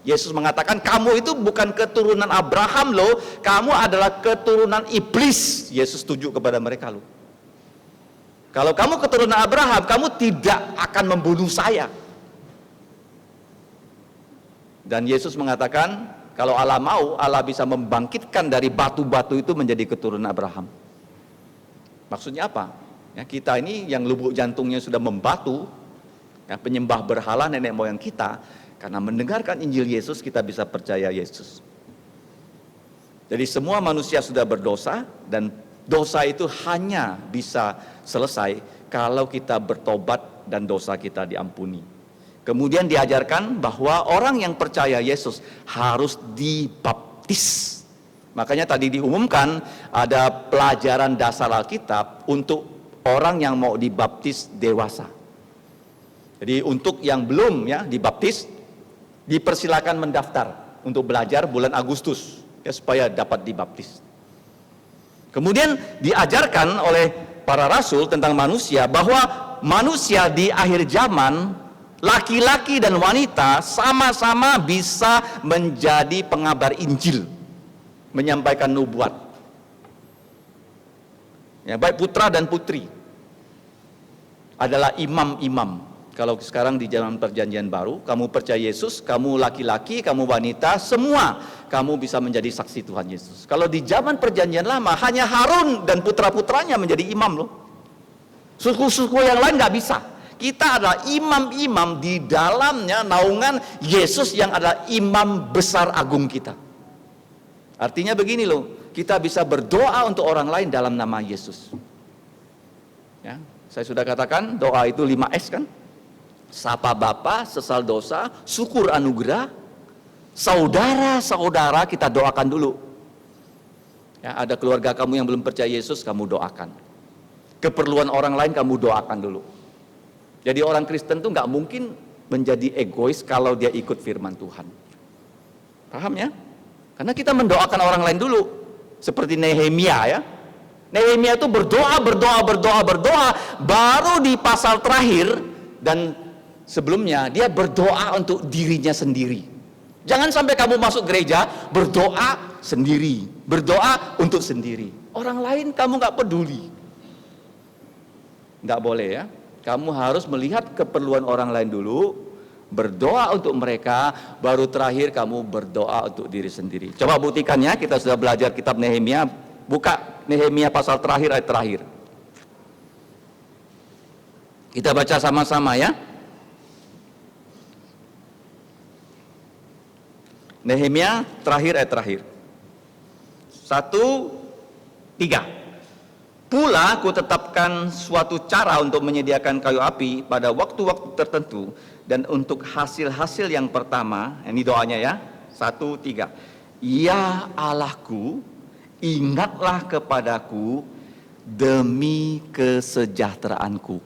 Yesus mengatakan, kamu itu bukan keturunan Abraham loh, kamu adalah keturunan iblis. Yesus setuju kepada mereka loh. Kalau kamu keturunan Abraham, kamu tidak akan membunuh saya. Dan Yesus mengatakan, kalau Allah mau, Allah bisa membangkitkan dari batu-batu itu menjadi keturunan Abraham. Maksudnya apa? Ya, kita ini yang lubuk jantungnya sudah membatu, ya, penyembah berhala nenek moyang kita, karena mendengarkan Injil Yesus kita bisa percaya Yesus. Jadi semua manusia sudah berdosa, dan dosa itu hanya bisa selesai kalau kita bertobat dan dosa kita diampuni. Kemudian diajarkan bahwa orang yang percaya Yesus harus dibaptis. Makanya tadi diumumkan ada pelajaran dasar Alkitab untuk orang yang mau dibaptis dewasa. Jadi untuk yang belum ya dibaptis, dipersilakan mendaftar untuk belajar bulan Agustus ya, supaya dapat dibaptis. Kemudian diajarkan oleh para rasul tentang manusia bahwa manusia di akhir zaman, laki-laki dan wanita sama-sama bisa menjadi pengabar Injil, menyampaikan nubuat. Ya, baik putra dan putri adalah imam-imam. Kalau sekarang di zaman perjanjian baru, kamu percaya Yesus, kamu laki-laki, kamu wanita, semua kamu bisa menjadi saksi Tuhan Yesus. Kalau di zaman perjanjian lama, hanya Harun dan putra-putranya menjadi imam loh. Suku-suku yang lain nggak bisa. Kita adalah imam-imam di dalamnya naungan Yesus yang adalah imam besar agung kita. Artinya begini loh, kita bisa berdoa untuk orang lain dalam nama Yesus. Ya, saya sudah katakan doa itu 5S kan? Sapa Bapa, sesal dosa, syukur anugerah, saudara-saudara kita doakan dulu. Ya, ada keluarga kamu yang belum percaya Yesus, kamu doakan. Keperluan orang lain kamu doakan dulu. Jadi orang Kristen tuh nggak mungkin menjadi egois kalau dia ikut firman Tuhan. Paham ya? Karena kita mendoakan orang lain dulu. Seperti Nehemia ya. Nehemia itu berdoa, baru di pasal terakhir dan sebelumnya dia berdoa untuk dirinya sendiri. Jangan sampai kamu masuk gereja berdoa sendiri, berdoa untuk sendiri. Orang lain kamu nggak peduli. Nggak boleh ya. Kamu harus melihat keperluan orang lain dulu, berdoa untuk mereka, baru terakhir kamu berdoa untuk diri sendiri. Coba buktikan ya, kita sudah belajar kitab Nehemia. Buka Nehemia pasal terakhir, ayat terakhir. Kita baca sama-sama ya. Nehemia terakhir, ayat terakhir. 1, 3. Pula kutetapkan suatu cara untuk menyediakan kayu api pada waktu-waktu tertentu, dan untuk hasil-hasil yang pertama, ini doanya ya, 1, 3. Ya Allahku, ingatlah kepadaku demi kesejahteraanku.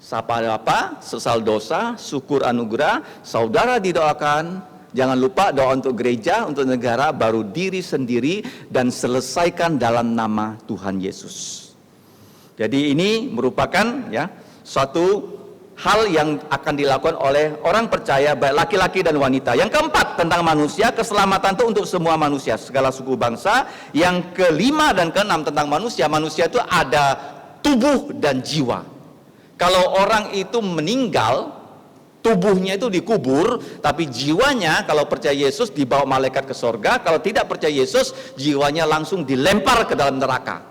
Sapa Bapa, sesal dosa, syukur anugerah, saudara didoakan. Jangan lupa doa untuk gereja, untuk negara, baru diri sendiri, dan selesaikan dalam nama Tuhan Yesus. Jadi ini merupakan ya suatu hal yang akan dilakukan oleh orang percaya, baik laki-laki dan wanita. Yang keempat tentang manusia, keselamatan itu untuk semua manusia, segala suku bangsa. Yang kelima dan keenam tentang manusia, manusia itu ada tubuh dan jiwa. Kalau orang itu meninggal, tubuhnya itu dikubur, tapi jiwanya kalau percaya Yesus dibawa malaikat ke sorga. Kalau tidak percaya Yesus, jiwanya langsung dilempar ke dalam neraka.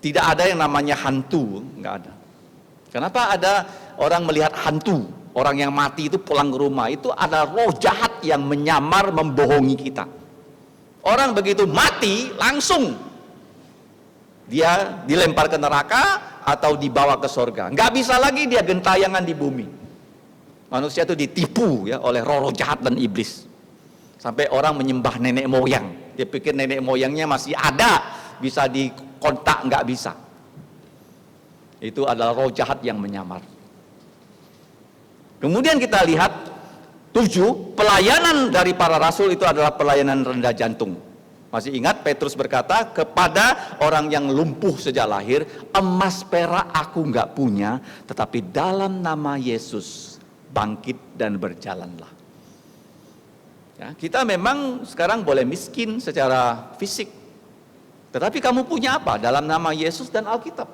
Tidak ada yang namanya hantu, nggak ada. Kenapa ada orang melihat hantu? Orang yang mati itu pulang ke rumah, itu ada roh jahat yang menyamar membohongi kita. Orang begitu mati langsung dia dilempar ke neraka atau dibawa ke sorga. Nggak bisa lagi dia gentayangan di bumi. Manusia itu ditipu ya oleh roh jahat dan iblis. Sampai orang menyembah nenek moyang. Dia pikir nenek moyangnya masih ada, bisa dikontak, nggak bisa. Itu adalah roh jahat yang menyamar. Kemudian kita lihat 7, pelayanan dari para rasul itu adalah pelayanan rendah jantung. Masih ingat Petrus berkata kepada orang yang lumpuh sejak lahir, emas perak aku nggak punya, tetapi dalam nama Yesus bangkit dan berjalanlah. Ya, kita memang sekarang boleh miskin secara fisik, tetapi kamu punya apa? Dalam nama Yesus dan Alkitab.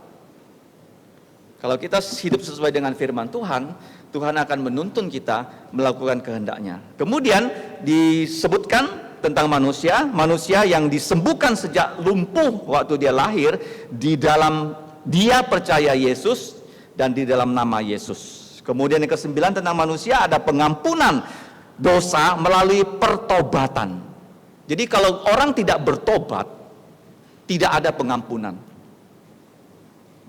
Kalau kita hidup sesuai dengan firman Tuhan, Tuhan akan menuntun kita melakukan kehendaknya. Kemudian disebutkan tentang manusia yang disembuhkan sejak lumpuh waktu dia lahir, di dalam dia percaya Yesus dan di dalam nama Yesus. Kemudian yang ke-9 tentang manusia ada pengampunan dosa melalui pertobatan. Jadi kalau orang tidak bertobat, tidak ada pengampunan.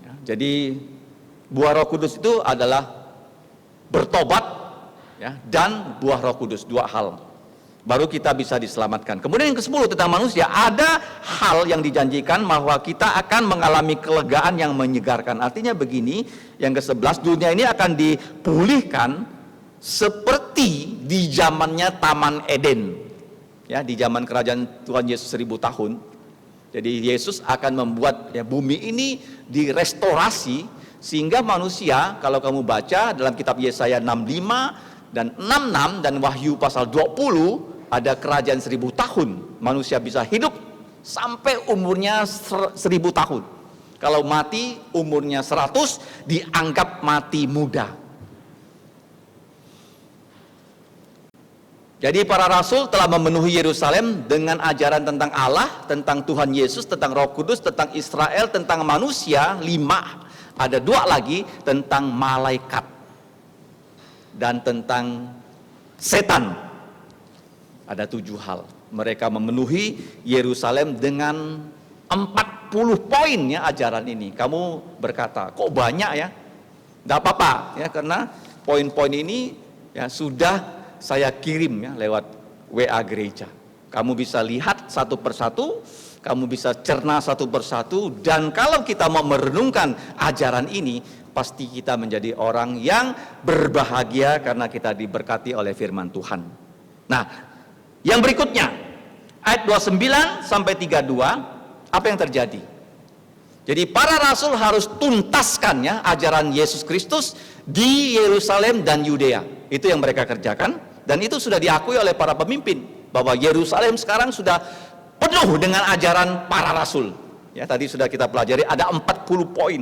Ya, jadi buah Roh Kudus itu adalah bertobat, ya, dan buah Roh Kudus, 2 hal. Baru kita bisa diselamatkan. Kemudian yang ke-10 tentang manusia, ada hal yang dijanjikan bahwa kita akan mengalami kelegaan yang menyegarkan. Artinya begini, yang ke-11, dunia ini akan dipulihkan seperti di zamannya Taman Eden. Ya, di zaman kerajaan Tuhan Yesus 1000 tahun. Jadi Yesus akan membuat bumi ini direstorasi sehingga manusia, kalau kamu baca dalam kitab Yesaya 65 dan 66 dan Wahyu pasal 20, ada kerajaan 1000 tahun. Manusia bisa hidup sampai umurnya 1000 tahun. Kalau mati umurnya 100, dianggap mati muda. Jadi para rasul telah memenuhi Yerusalem dengan ajaran tentang Allah, tentang Tuhan Yesus, tentang Roh Kudus, tentang Israel, tentang manusia, 5. Ada 2 lagi tentang malaikat dan tentang setan. Ada 7 hal. Mereka memenuhi Yerusalem dengan 40 poin ya ajaran ini. Kamu berkata, kok banyak ya? Tidak apa-apa ya, karena poin-poin ini ya sudah saya kirim ya lewat WA gereja. Kamu bisa lihat satu persatu, kamu bisa cerna satu persatu, dan kalau kita mau merenungkan ajaran ini, pasti kita menjadi orang yang berbahagia karena kita diberkati oleh firman Tuhan. Nah, yang berikutnya, ayat 29 sampai 32, apa yang terjadi? Jadi para rasul harus tuntaskan ya ajaran Yesus Kristus di Yerusalem dan Yudea. Itu yang mereka kerjakan, dan itu sudah diakui oleh para pemimpin bahwa Yerusalem sekarang sudah penuh dengan ajaran para rasul. Ya, tadi sudah kita pelajari ada 40 poin.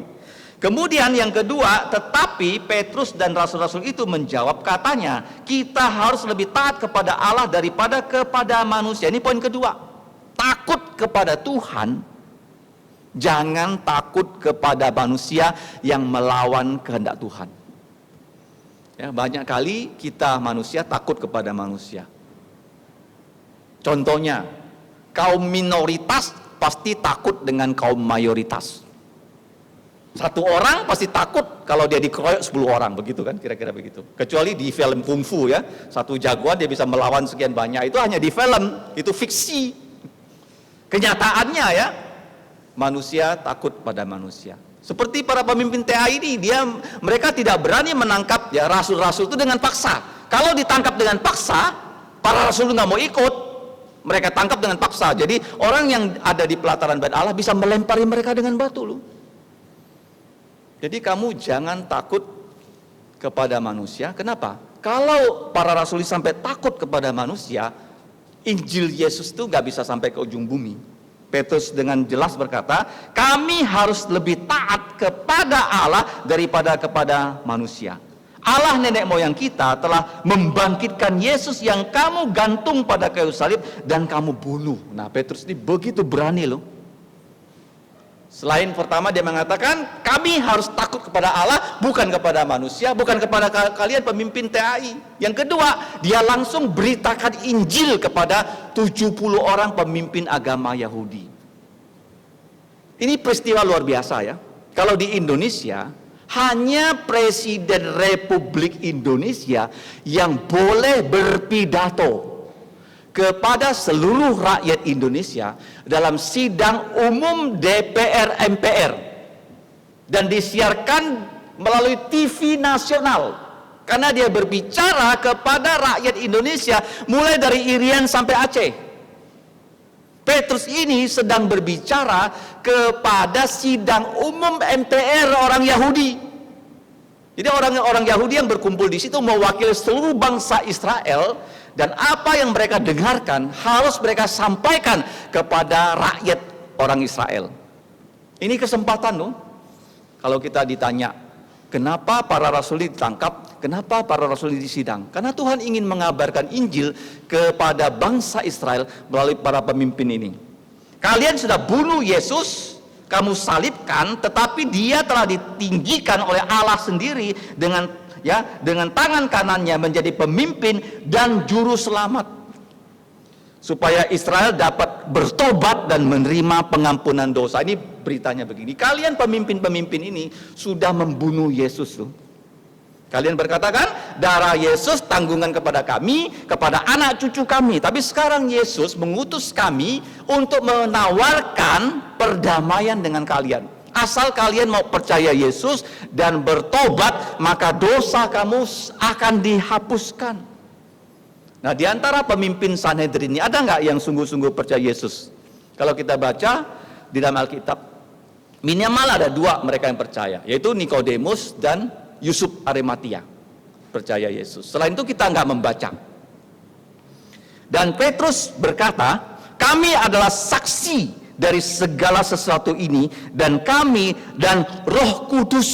Kemudian yang kedua, tetapi Petrus dan rasul-rasul itu menjawab, katanya, kita harus lebih taat kepada Allah daripada kepada manusia. Ini poin kedua. Takut kepada Tuhan, jangan takut kepada manusia yang melawan kehendak Tuhan. Ya, banyak kali kita manusia takut kepada manusia. Contohnya, kaum minoritas pasti takut dengan kaum mayoritas. Satu orang pasti takut kalau dia dikeroyok 10 orang, begitu kan, kira-kira begitu. Kecuali di film kungfu ya, satu jagoan dia bisa melawan sekian banyak, itu hanya di film, itu fiksi. Kenyataannya ya, manusia takut pada manusia. Seperti para pemimpin TAI ini, mereka tidak berani menangkap ya rasul-rasul itu dengan paksa. Kalau ditangkap dengan paksa, para rasul itu nggak mau ikut. Mereka tangkap dengan paksa. Jadi orang yang ada di pelataran Bait Allah bisa melempari mereka dengan batu loh. Jadi kamu jangan takut kepada manusia. Kenapa? Kalau para rasul sampai takut kepada manusia, Injil Yesus itu nggak bisa sampai ke ujung bumi. Petrus dengan jelas berkata, kami harus lebih taat kepada Allah daripada kepada manusia. Allah nenek moyang kita telah membangkitkan Yesus yang kamu gantung pada kayu salib dan kamu bunuh. Nah, Petrus ini begitu berani loh. Selain pertama dia mengatakan, kami harus takut kepada Allah, bukan kepada manusia, bukan kepada kalian pemimpin TAI. Yang kedua, dia langsung beritakan Injil kepada 70 orang pemimpin agama Yahudi. Ini peristiwa luar biasa ya. Kalau di Indonesia, hanya Presiden Republik Indonesia yang boleh berpidato kepada seluruh rakyat Indonesia dalam sidang umum DPR MPR dan disiarkan melalui TV nasional. karena dia berbicara kepada rakyat Indonesia mulai dari Irian sampai Aceh. Petrus ini sedang berbicara kepada sidang umum MTR orang Yahudi. Jadi orang-orang Yahudi yang berkumpul di situ mewakili seluruh bangsa Israel, dan apa yang mereka dengarkan harus mereka sampaikan kepada rakyat orang Israel. Ini kesempatan loh. Kalau kita ditanya, kenapa para rasul ditangkap? Kenapa para rasul disidang? Karena Tuhan ingin mengabarkan Injil kepada bangsa Israel melalui para pemimpin ini. Kalian sudah bunuh Yesus, kamu salibkan, tetapi dia telah ditinggikan oleh Allah sendiri dengan tangan kanannya menjadi pemimpin dan juru selamat, supaya Israel dapat bertobat dan menerima pengampunan dosa. Ini beritanya begini, kalian pemimpin-pemimpin ini sudah membunuh Yesus loh. Kalian berkata kan, darah Yesus tanggungan kepada kami, kepada anak cucu kami. Tapi sekarang Yesus mengutus kami untuk menawarkan perdamaian dengan kalian. Asal kalian mau percaya Yesus dan bertobat, maka dosa kamu akan dihapuskan. Nah, di antara pemimpin Sanhedrin ini ada nggak yang sungguh-sungguh percaya Yesus? Kalau kita baca di dalam Alkitab, minimal ada dua mereka yang percaya, yaitu Nikodemus dan Yusuf Arimatia percaya Yesus. Selain itu kita nggak membaca. Dan Petrus berkata, kami adalah saksi dari segala sesuatu ini, dan kami dan Roh Kudus.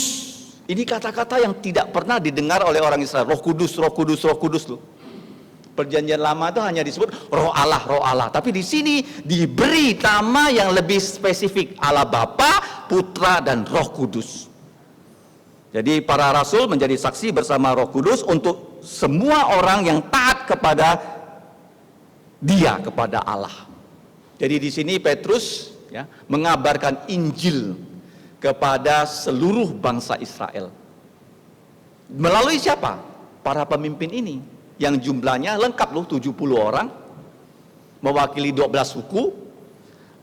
Ini kata-kata yang tidak pernah didengar oleh orang Israel. Roh Kudus, Roh Kudus, Roh Kudus loh. Perjanjian lama itu hanya disebut Roh Allah, Roh Allah. Tapi di sini diberi nama yang lebih spesifik, Allah Bapa, Putra, dan Roh Kudus. Jadi para rasul menjadi saksi bersama Roh Kudus untuk semua orang yang taat kepada Dia, kepada Allah. Jadi di sini Petrus mengabarkan Injil kepada seluruh bangsa Israel. Melalui siapa? Para pemimpin ini. Yang jumlahnya lengkap loh, 70 orang, mewakili 12 suku,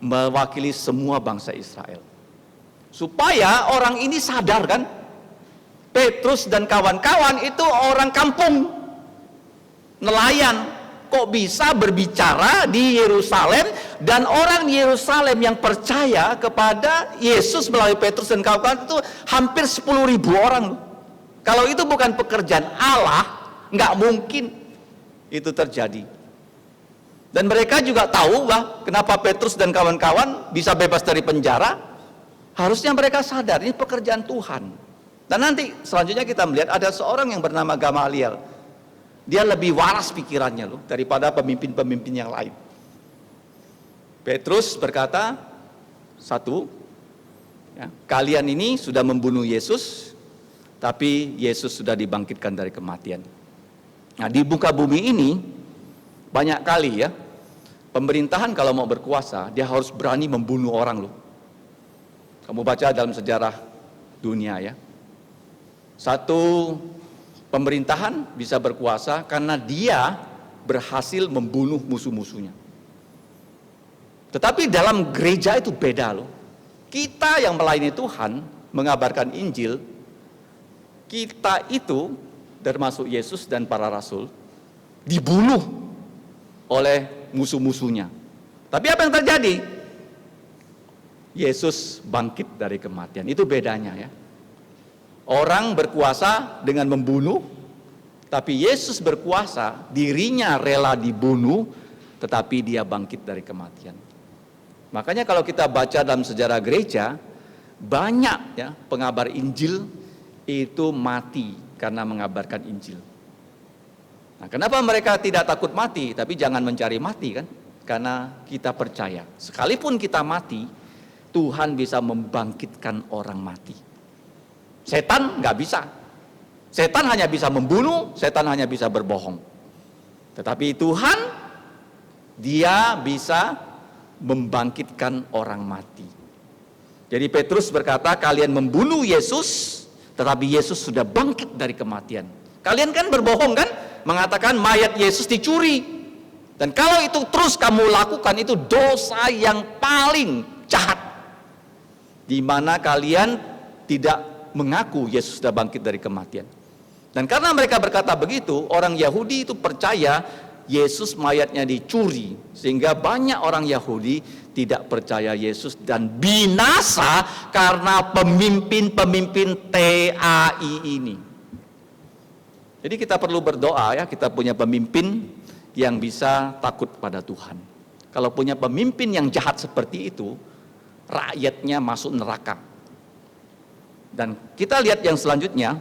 mewakili semua bangsa Israel. Supaya orang ini sadar kan, Petrus dan kawan-kawan itu orang kampung, nelayan, kok bisa berbicara di Yerusalem, dan orang Yerusalem yang percaya kepada Yesus melalui Petrus dan kawan-kawan itu hampir 10.000 orang loh. Kalau itu bukan pekerjaan Allah, nggak mungkin itu terjadi. Dan mereka juga tahu kenapa Petrus dan kawan-kawan bisa bebas dari penjara. Harusnya mereka sadar ini pekerjaan Tuhan. Dan nanti selanjutnya kita melihat ada seorang yang bernama Gamaliel. Dia lebih waras pikirannya loh daripada pemimpin-pemimpin yang lain. Petrus berkata, kalian ini sudah membunuh Yesus, tapi Yesus sudah dibangkitkan dari kematian. Nah, di muka bumi ini banyak kali pemerintahan kalau mau berkuasa dia harus berani membunuh orang loh. Kamu baca dalam sejarah dunia satu pemerintahan bisa berkuasa karena dia berhasil membunuh musuh-musuhnya. Tetapi dalam gereja itu beda loh. Kita yang melayani Tuhan, mengabarkan Injil, kita itu termasuk Yesus dan para rasul dibunuh oleh musuh-musuhnya. Tapi apa yang terjadi? Yesus bangkit dari kematian. Itu bedanya Orang berkuasa dengan membunuh, tapi Yesus berkuasa, dirinya rela dibunuh, tetapi dia bangkit dari kematian. Makanya kalau kita baca dalam sejarah gereja, banyak pengabar Injil itu mati karena mengabarkan Injil. Nah, kenapa mereka tidak takut mati? Tapi jangan mencari mati kan? Karena kita percaya, sekalipun kita mati, Tuhan bisa membangkitkan orang mati. Setan nggak bisa. Setan hanya bisa membunuh, setan hanya bisa berbohong. Tetapi Tuhan, Dia bisa membangkitkan orang mati. Jadi Petrus berkata, kalian membunuh Yesus, tetapi Yesus sudah bangkit dari kematian. Kalian kan berbohong kan? Mengatakan mayat Yesus dicuri. Dan kalau itu terus kamu lakukan, itu dosa yang paling jahat. Di mana kalian tidak mengaku Yesus sudah bangkit dari kematian. Dan karena mereka berkata begitu, orang Yahudi itu percaya Yesus mayatnya dicuri, sehingga banyak orang Yahudi tidak percaya Yesus dan binasa karena pemimpin-pemimpin TAI ini. Jadi kita perlu berdoa ya, kita punya pemimpin yang bisa takut pada Tuhan. Kalau punya pemimpin yang jahat seperti itu, rakyatnya masuk neraka. Dan kita lihat yang selanjutnya,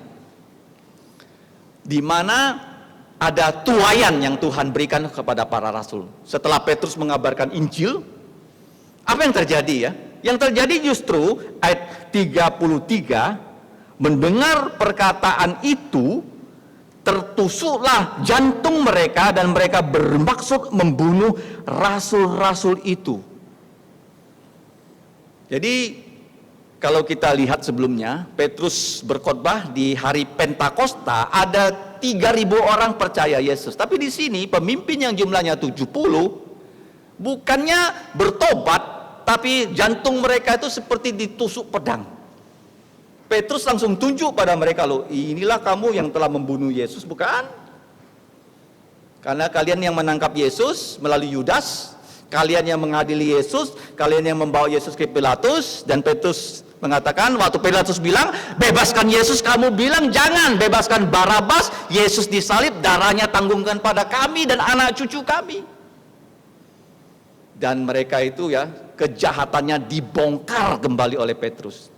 di mana ada tuaian yang Tuhan berikan kepada para rasul. Setelah Petrus mengabarkan Injil, apa yang terjadi ya? Yang terjadi justru ayat 33, mendengar perkataan itu, tertusuklah jantung mereka dan mereka bermaksud membunuh rasul-rasul itu. Jadi kalau kita lihat sebelumnya, Petrus berkhotbah di hari Pentakosta, ada 3.000 orang percaya Yesus. Tapi di sini pemimpin yang jumlahnya 70 bukannya bertobat, tapi jantung mereka itu seperti ditusuk pedang. Petrus langsung tunjuk pada mereka, loh, inilah kamu yang telah membunuh Yesus, bukan? Karena kalian yang menangkap Yesus melalui Yudas, kalian yang mengadili Yesus, kalian yang membawa Yesus ke Pilatus. Dan Petrus mengatakan, waktu Pilatus bilang, bebaskan Yesus, kamu bilang jangan, bebaskan Barabas, Yesus disalib, darahnya tanggungkan pada kami dan anak cucu kami. Dan mereka itu ya, kejahatannya dibongkar kembali oleh Petrus.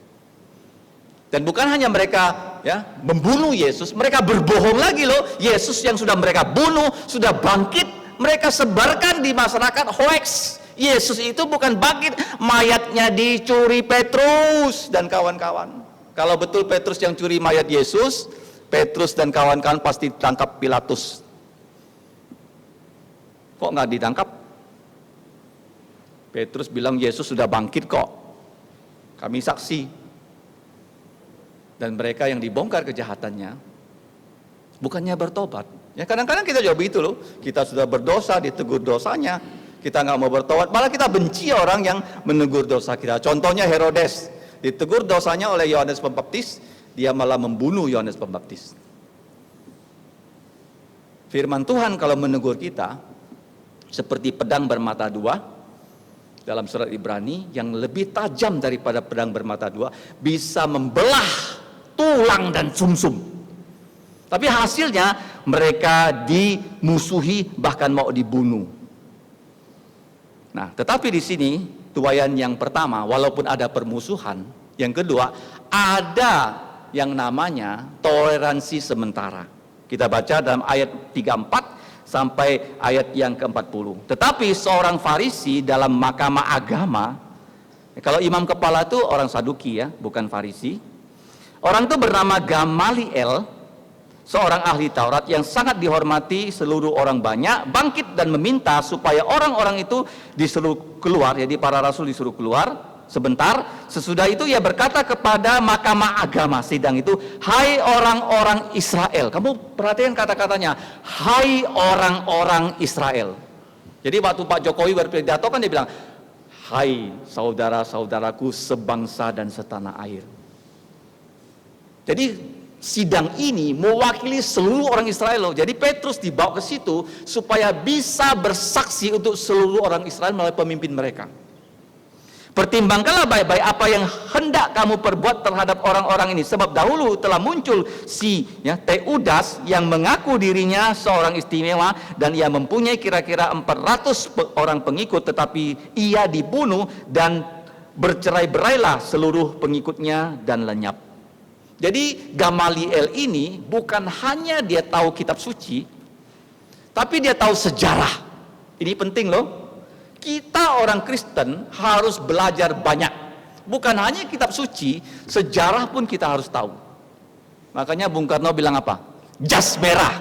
Dan bukan hanya mereka ya membunuh Yesus, mereka berbohong lagi loh. Yesus yang sudah mereka bunuh, sudah bangkit, mereka sebarkan di masyarakat hoax. Yesus itu bukan bangkit, mayatnya dicuri Petrus dan kawan-kawan. Kalau betul Petrus yang curi mayat Yesus, Petrus dan kawan-kawan pasti ditangkap Pilatus. Kok nggak ditangkap? Petrus bilang Yesus sudah bangkit kok. Kami saksi. Dan mereka yang dibongkar kejahatannya bukannya bertobat. Ya kadang-kadang kita jawab itu loh. Kita sudah berdosa, ditegur dosanya, kita nggak mau bertobat, malah kita benci orang yang menegur dosa kita. Contohnya Herodes, ditegur dosanya oleh Yohanes Pembaptis, dia malah membunuh Yohanes Pembaptis. Firman Tuhan kalau menegur kita seperti pedang bermata dua, dalam surat Ibrani, yang lebih tajam daripada pedang bermata dua, bisa membelah tulang dan sumsum. Tapi hasilnya mereka dimusuhi, bahkan mau dibunuh. Nah, tetapi di sini tuaian yang pertama, walaupun ada permusuhan, yang kedua ada yang namanya toleransi sementara. Kita baca dalam ayat 34 sampai ayat yang ke-40. Tetapi seorang Farisi dalam mahkamah agama, kalau imam kepala itu orang Saduki ya, bukan Farisi. Orang itu bernama Gamaliel, seorang ahli Taurat yang sangat dihormati seluruh orang banyak, bangkit dan meminta supaya orang-orang itu disuruh keluar, jadi para rasul disuruh keluar sebentar. Sesudah itu ia berkata kepada mahkamah agama sidang itu, hai orang-orang Israel. Kamu perhatikan kata-katanya, hai orang-orang Israel. Jadi waktu Pak Jokowi berpidato kan dia bilang, hai saudara-saudaraku sebangsa dan setanah air. Jadi sidang ini mewakili seluruh orang Israel loh. Jadi Petrus dibawa ke situ supaya bisa bersaksi untuk seluruh orang Israel melalui pemimpin mereka. Pertimbangkanlah baik-baik apa yang hendak kamu perbuat terhadap orang-orang ini. Sebab dahulu telah muncul si Teudas yang mengaku dirinya seorang istimewa, dan ia mempunyai kira-kira 400 orang pengikut, tetapi ia dibunuh dan bercerai-berailah seluruh pengikutnya dan lenyap. Jadi Gamaliel ini bukan hanya dia tahu kitab suci, tapi dia tahu sejarah. Ini penting loh. Kita orang Kristen harus belajar banyak. Bukan hanya kitab suci, sejarah pun kita harus tahu. Makanya Bung Karno bilang apa? Jas merah,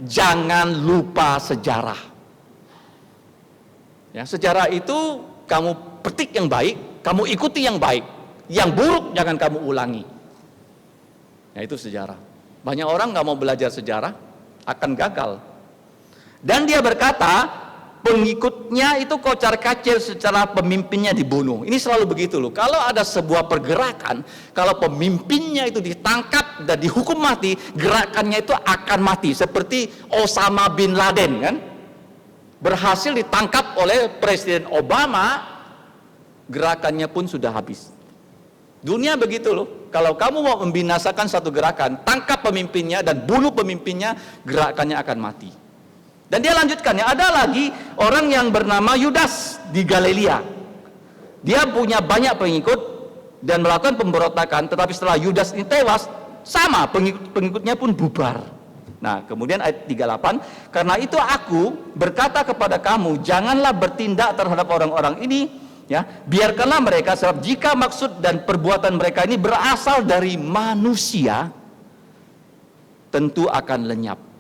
jangan lupa sejarah. Ya, sejarah itu kamu petik yang baik, kamu ikuti yang baik. Yang buruk jangan kamu ulangi. Ya, itu sejarah. Banyak orang nggak mau belajar sejarah, akan gagal. Dan dia berkata, pengikutnya itu kocar-kacir secara pemimpinnya dibunuh. Ini selalu begitu loh. Kalau ada sebuah pergerakan, kalau pemimpinnya itu ditangkap dan dihukum mati, gerakannya itu akan mati. Seperti Osama bin Laden kan, berhasil ditangkap oleh Presiden Obama, gerakannya pun sudah habis. Dunia begitu loh. Kalau kamu mau membinasakan satu gerakan, tangkap pemimpinnya dan bunuh pemimpinnya, gerakannya akan mati. Dan dia lanjutkan, ya, ada lagi orang yang bernama Yudas di Galilea. Dia punya banyak pengikut dan melakukan pemberontakan, tetapi setelah Yudas ini tewas, sama pengikutnya pun bubar. Nah, kemudian ayat 38, karena itu aku berkata kepada kamu, janganlah bertindak terhadap orang-orang ini, ya, biarkanlah mereka, sebab jika maksud dan perbuatan mereka ini berasal dari manusia, tentu akan lenyap.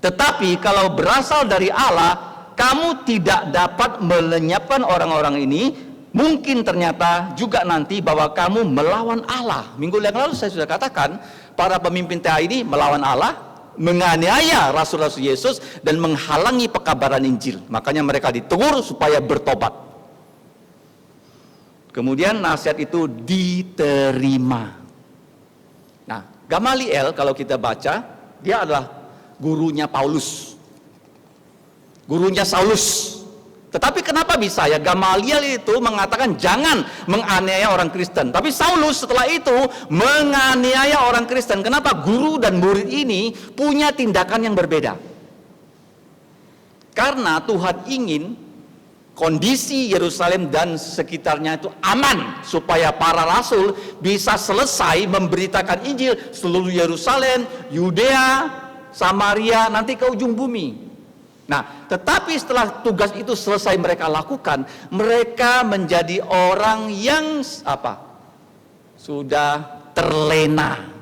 Tetapi kalau berasal dari Allah, kamu tidak dapat melenyapkan orang-orang ini. Mungkin ternyata juga nanti bahwa kamu melawan Allah. Minggu yang lalu saya sudah katakan, para pemimpin TA ini melawan Allah, menganiaya Rasul-Rasul Yesus, dan menghalangi pekabaran Injil. Makanya mereka ditegur supaya bertobat. Kemudian nasihat itu diterima. Nah, Gamaliel kalau kita baca, dia adalah gurunya Paulus, gurunya Saulus. Tetapi kenapa bisa ya Gamaliel itu mengatakan jangan menganiaya orang Kristen, tapi Saulus setelah itu menganiaya orang Kristen? Kenapa? Guru dan murid ini punya tindakan yang berbeda. Karena Tuhan ingin kondisi Yerusalem dan sekitarnya itu aman, supaya para rasul bisa selesai memberitakan Injil seluruh Yerusalem, Yudea, Samaria, nanti ke ujung bumi. Nah, tetapi setelah tugas itu selesai mereka lakukan, mereka menjadi orang yang apa? Sudah terlena.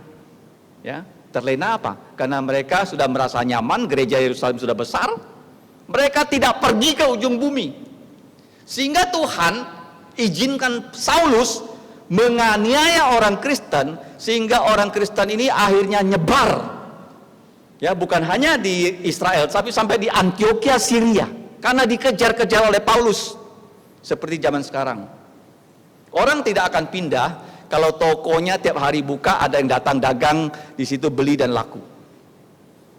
Ya, terlena apa? Karena mereka sudah merasa nyaman, gereja Yerusalem sudah besar. Mereka tidak pergi ke ujung bumi. Sehingga Tuhan izinkan Saulus menganiaya orang Kristen, sehingga orang Kristen ini akhirnya nyebar. Ya, bukan hanya di Israel, tapi sampai di Antioquia, Syria, karena dikejar-kejar oleh Paulus. Seperti zaman sekarang, orang tidak akan pindah kalau tokonya tiap hari buka, ada yang datang dagang di situ, beli dan laku.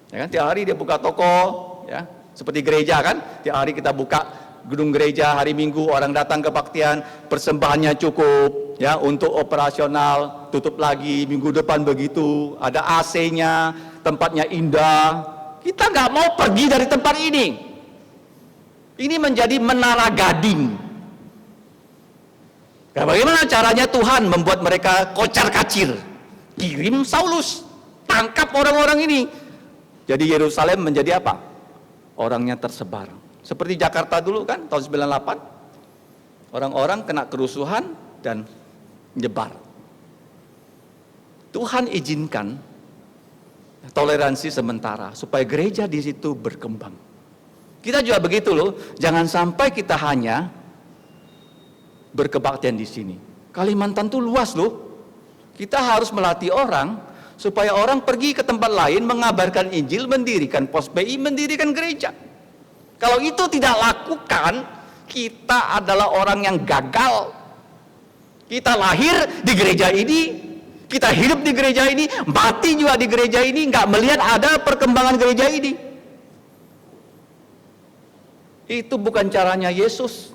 Ya kan, tiap hari dia buka toko, ya, seperti gereja kan, tiap hari kita buka gedung gereja, hari Minggu orang datang kebaktian, persembahannya cukup, ya, untuk operasional, tutup lagi minggu depan begitu, ada AC-nya, tempatnya indah. Kita nggak mau pergi dari tempat ini. Ini menjadi menara gading. Nah, bagaimana caranya Tuhan membuat mereka kocar-kacir? Kirim Saulus, tangkap orang-orang ini. Jadi Yerusalem menjadi apa? Orangnya tersebar. Seperti Jakarta dulu kan, tahun 98. Orang-orang kena kerusuhan dan nyebar. Tuhan izinkan toleransi sementara supaya gereja di situ berkembang. Kita juga begitu loh, jangan sampai kita hanya berkebaktian di sini. Kalimantan tuh luas loh. Kita harus melatih orang supaya orang pergi ke tempat lain mengabarkan Injil, mendirikan pos PI, mendirikan gereja. Kalau itu tidak lakukan, kita adalah orang yang gagal. Kita lahir di gereja ini, kita hidup di gereja ini, mati juga di gereja ini, nggak melihat ada perkembangan gereja ini. Itu bukan caranya Yesus.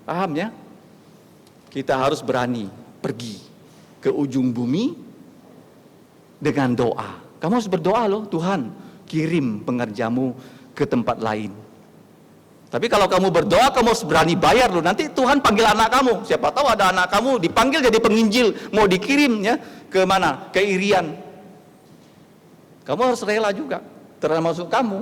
Paham ya? Kita harus berani pergi ke ujung bumi dengan doa. Kamu harus berdoa loh, Tuhan kirim pengerjamu ke tempat lain. Tapi kalau kamu berdoa, kamu harus berani bayar loh. Nanti Tuhan panggil anak kamu. Siapa tahu ada anak kamu dipanggil jadi penginjil, mau dikirim ya ke mana? Ke Irian. Kamu harus rela juga, termasuk kamu.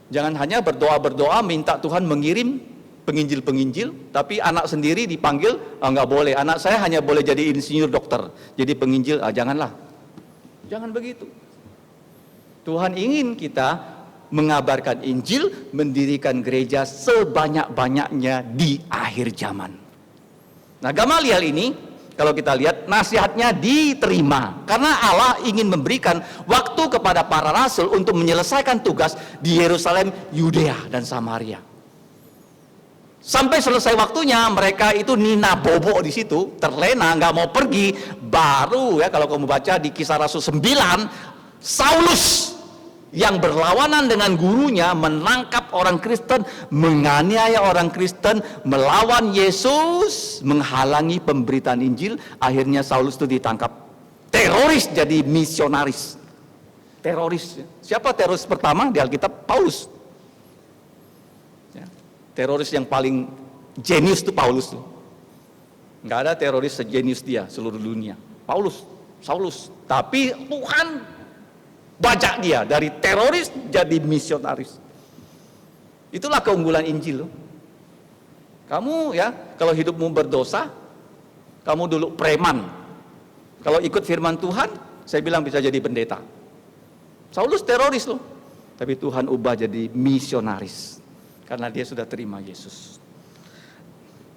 Jangan hanya berdoa-berdoa minta Tuhan mengirim penginjil-penginjil, tapi anak sendiri dipanggil, nggak boleh. Anak saya hanya boleh jadi insinyur dokter, jadi penginjil, janganlah. Jangan begitu. Tuhan ingin kita mengabarkan Injil, mendirikan gereja sebanyak-banyaknya di akhir zaman. Nah, Gamaliel ini kalau kita lihat nasihatnya diterima karena Allah ingin memberikan waktu kepada para rasul untuk menyelesaikan tugas di Yerusalem, Yudea dan Samaria. Sampai selesai waktunya mereka itu nina bobo di situ, terlena, nggak mau pergi. Baru ya kalau kamu baca di Kisah Rasul 9, Saulus yang berlawanan dengan gurunya menangkap orang Kristen, menganiaya orang Kristen, melawan Yesus, menghalangi pemberitaan Injil. Akhirnya Saulus itu ditangkap. Teroris jadi misionaris. Teroris. Siapa teroris pertama di Alkitab? Paulus. Ya. Teroris yang paling jenius itu Paulus. Nggak ada teroris sejenius dia seluruh dunia. Paulus, Saulus. Tapi Tuhan bajak dia dari teroris jadi misionaris. Itulah keunggulan Injil loh. Kamu ya kalau hidupmu berdosa, kamu dulu preman. Kalau ikut firman Tuhan, saya bilang bisa jadi pendeta. Saulus teroris loh, tapi Tuhan ubah jadi misionaris karena dia sudah terima Yesus.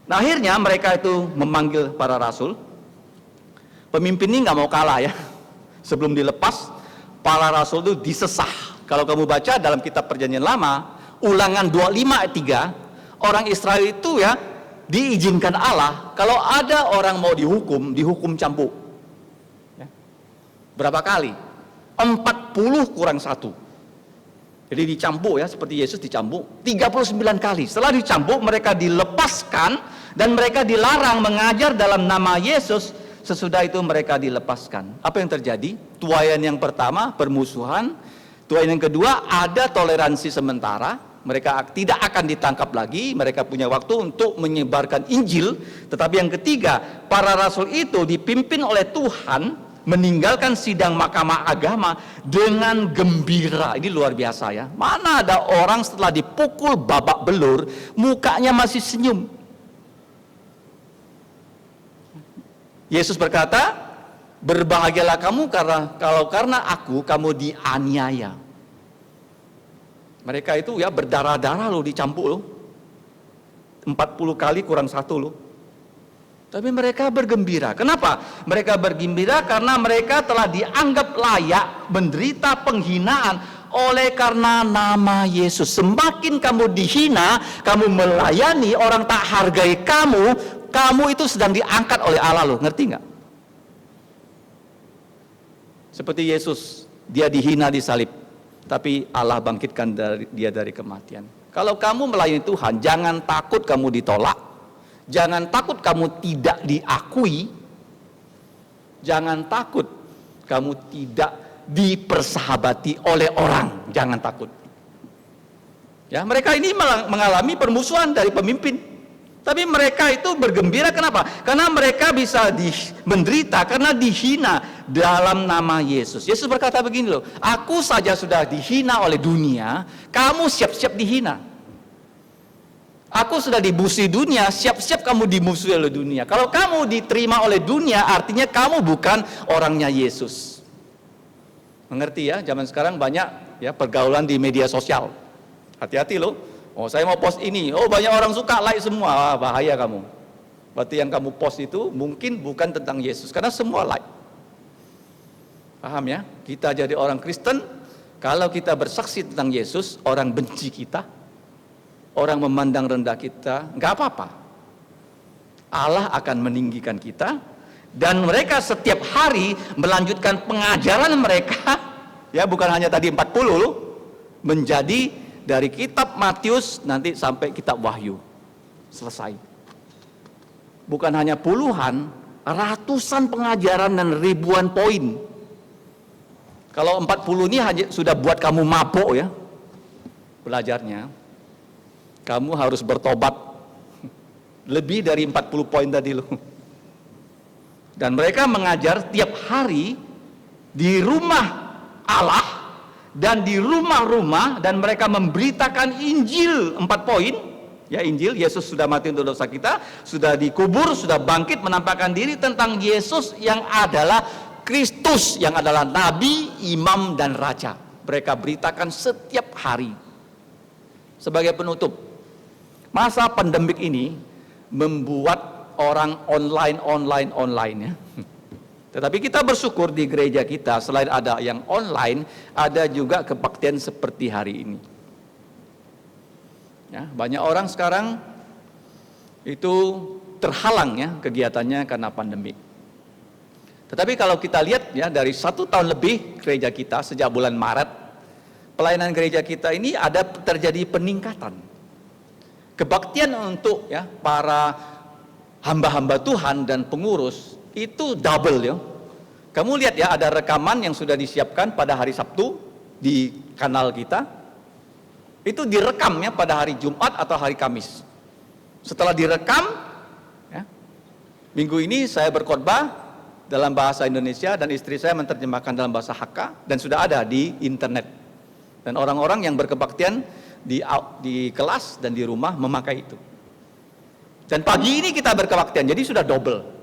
Nah akhirnya mereka itu memanggil para rasul. Pemimpin ini nggak mau kalah ya. Sebelum dilepas, para rasul itu disesah. Kalau kamu baca dalam kitab Perjanjian Lama, Ulangan 25 ayat 3, orang Israel itu ya diizinkan Allah kalau ada orang mau dihukum cambuk. Ya. Berapa kali? 40 kurang 1. Jadi dicambuk ya, seperti Yesus dicambuk 39 kali. Setelah dicambuk mereka dilepaskan dan mereka dilarang mengajar dalam nama Yesus. Sesudah itu mereka dilepaskan. Apa yang terjadi? Tuaian yang pertama, permusuhan. Tuaian yang kedua, ada toleransi sementara. Mereka tidak akan ditangkap lagi. Mereka punya waktu untuk menyebarkan Injil. Tetapi yang ketiga, para rasul itu dipimpin oleh Tuhan meninggalkan sidang mahkamah agama dengan gembira. Ini luar biasa ya. Mana ada orang setelah dipukul babak belur, mukanya masih senyum. Yesus berkata, berbahagialah kamu karena aku kamu dianiaya. Mereka itu ya berdarah-darah loh, dicambuk loh. 40 kali kurang 1 loh. Tapi mereka bergembira. Kenapa? Mereka bergembira karena mereka telah dianggap layak menderita penghinaan oleh karena nama Yesus. Semakin kamu dihina, kamu melayani orang tak hargai kamu itu sedang diangkat oleh Allah loh, ngerti nggak? Seperti Yesus, dia dihina di salib, tapi Allah bangkitkan dia dari kematian. Kalau kamu melayani Tuhan, jangan takut kamu ditolak, jangan takut kamu tidak diakui, jangan takut kamu tidak dipersahabati oleh orang, jangan takut. Ya, mereka ini mengalami permusuhan dari pemimpin. Tapi mereka itu bergembira, kenapa? Karena mereka bisa menderita karena dihina dalam nama Yesus. Yesus berkata begini loh, aku saja sudah dihina oleh dunia, kamu siap-siap dihina. Aku sudah dimusuhi dunia, siap-siap kamu dimusuhi oleh dunia. Kalau kamu diterima oleh dunia, artinya kamu bukan orangnya Yesus. Mengerti ya? Zaman sekarang banyak ya pergaulan di media sosial. Hati-hati loh. Oh saya mau post ini, oh banyak orang suka, like semua, bahaya kamu. Berarti yang kamu post itu mungkin bukan tentang Yesus, karena semua like. Paham ya? Kita jadi orang Kristen, kalau kita bersaksi tentang Yesus, orang benci kita, orang memandang rendah kita, nggak apa-apa. Allah akan meninggikan kita, dan mereka setiap hari melanjutkan pengajaran mereka, ya bukan hanya tadi 40 loh, menjadi dari kitab Matius nanti sampai kitab Wahyu. Selesai. Bukan hanya puluhan, ratusan pengajaran dan ribuan poin. Kalau 40 ini hanya sudah buat kamu mabuk ya. Belajarnya. Kamu harus bertobat. Lebih dari 40 poin tadi loh. Dan mereka mengajar tiap hari di rumah Allah dan di rumah-rumah, dan mereka memberitakan Injil 4 poin. Ya, Injil, Yesus sudah mati untuk dosa kita, sudah dikubur, sudah bangkit, menampakkan diri tentang Yesus yang adalah Kristus, yang adalah nabi, imam dan raja. Mereka beritakan setiap hari. Sebagai penutup, masa pandemik ini membuat orang online ya. Tetapi kita bersyukur di gereja kita selain ada yang online, ada juga kebaktian seperti hari ini. Ya, banyak orang sekarang itu terhalang ya kegiatannya karena pandemi. Tetapi kalau kita lihat ya dari 1 tahun lebih gereja kita sejak bulan Maret, pelayanan gereja kita ini ada terjadi peningkatan. Kebaktian untuk ya para hamba-hamba Tuhan dan pengurus itu double ya. Kamu lihat ya ada rekaman yang sudah disiapkan pada hari Sabtu di kanal kita. Itu direkamnya pada hari Jumat atau hari Kamis. Setelah direkam, ya, minggu ini saya berkhotbah dalam bahasa Indonesia dan istri saya menerjemahkan dalam bahasa Hakka dan sudah ada di internet. Dan orang-orang yang berkebaktian di kelas dan di rumah memakai itu. Dan pagi ini kita berkebaktian, jadi sudah double.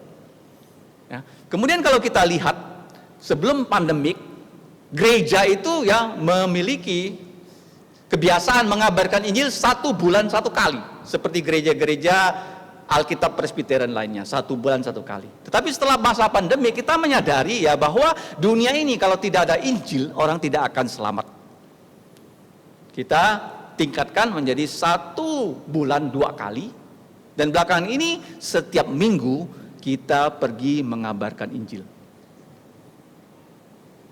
Ya. Kemudian kalau kita lihat sebelum pandemik, gereja itu ya memiliki kebiasaan mengabarkan Injil 1 bulan 1 kali, seperti gereja-gereja Alkitab Presbyterian lainnya, 1 bulan 1 kali. Tetapi setelah masa pandemi kita menyadari ya bahwa dunia ini kalau tidak ada Injil orang tidak akan selamat. Kita tingkatkan menjadi 1 bulan 2 kali, dan belakangan ini setiap minggu kita pergi mengabarkan Injil.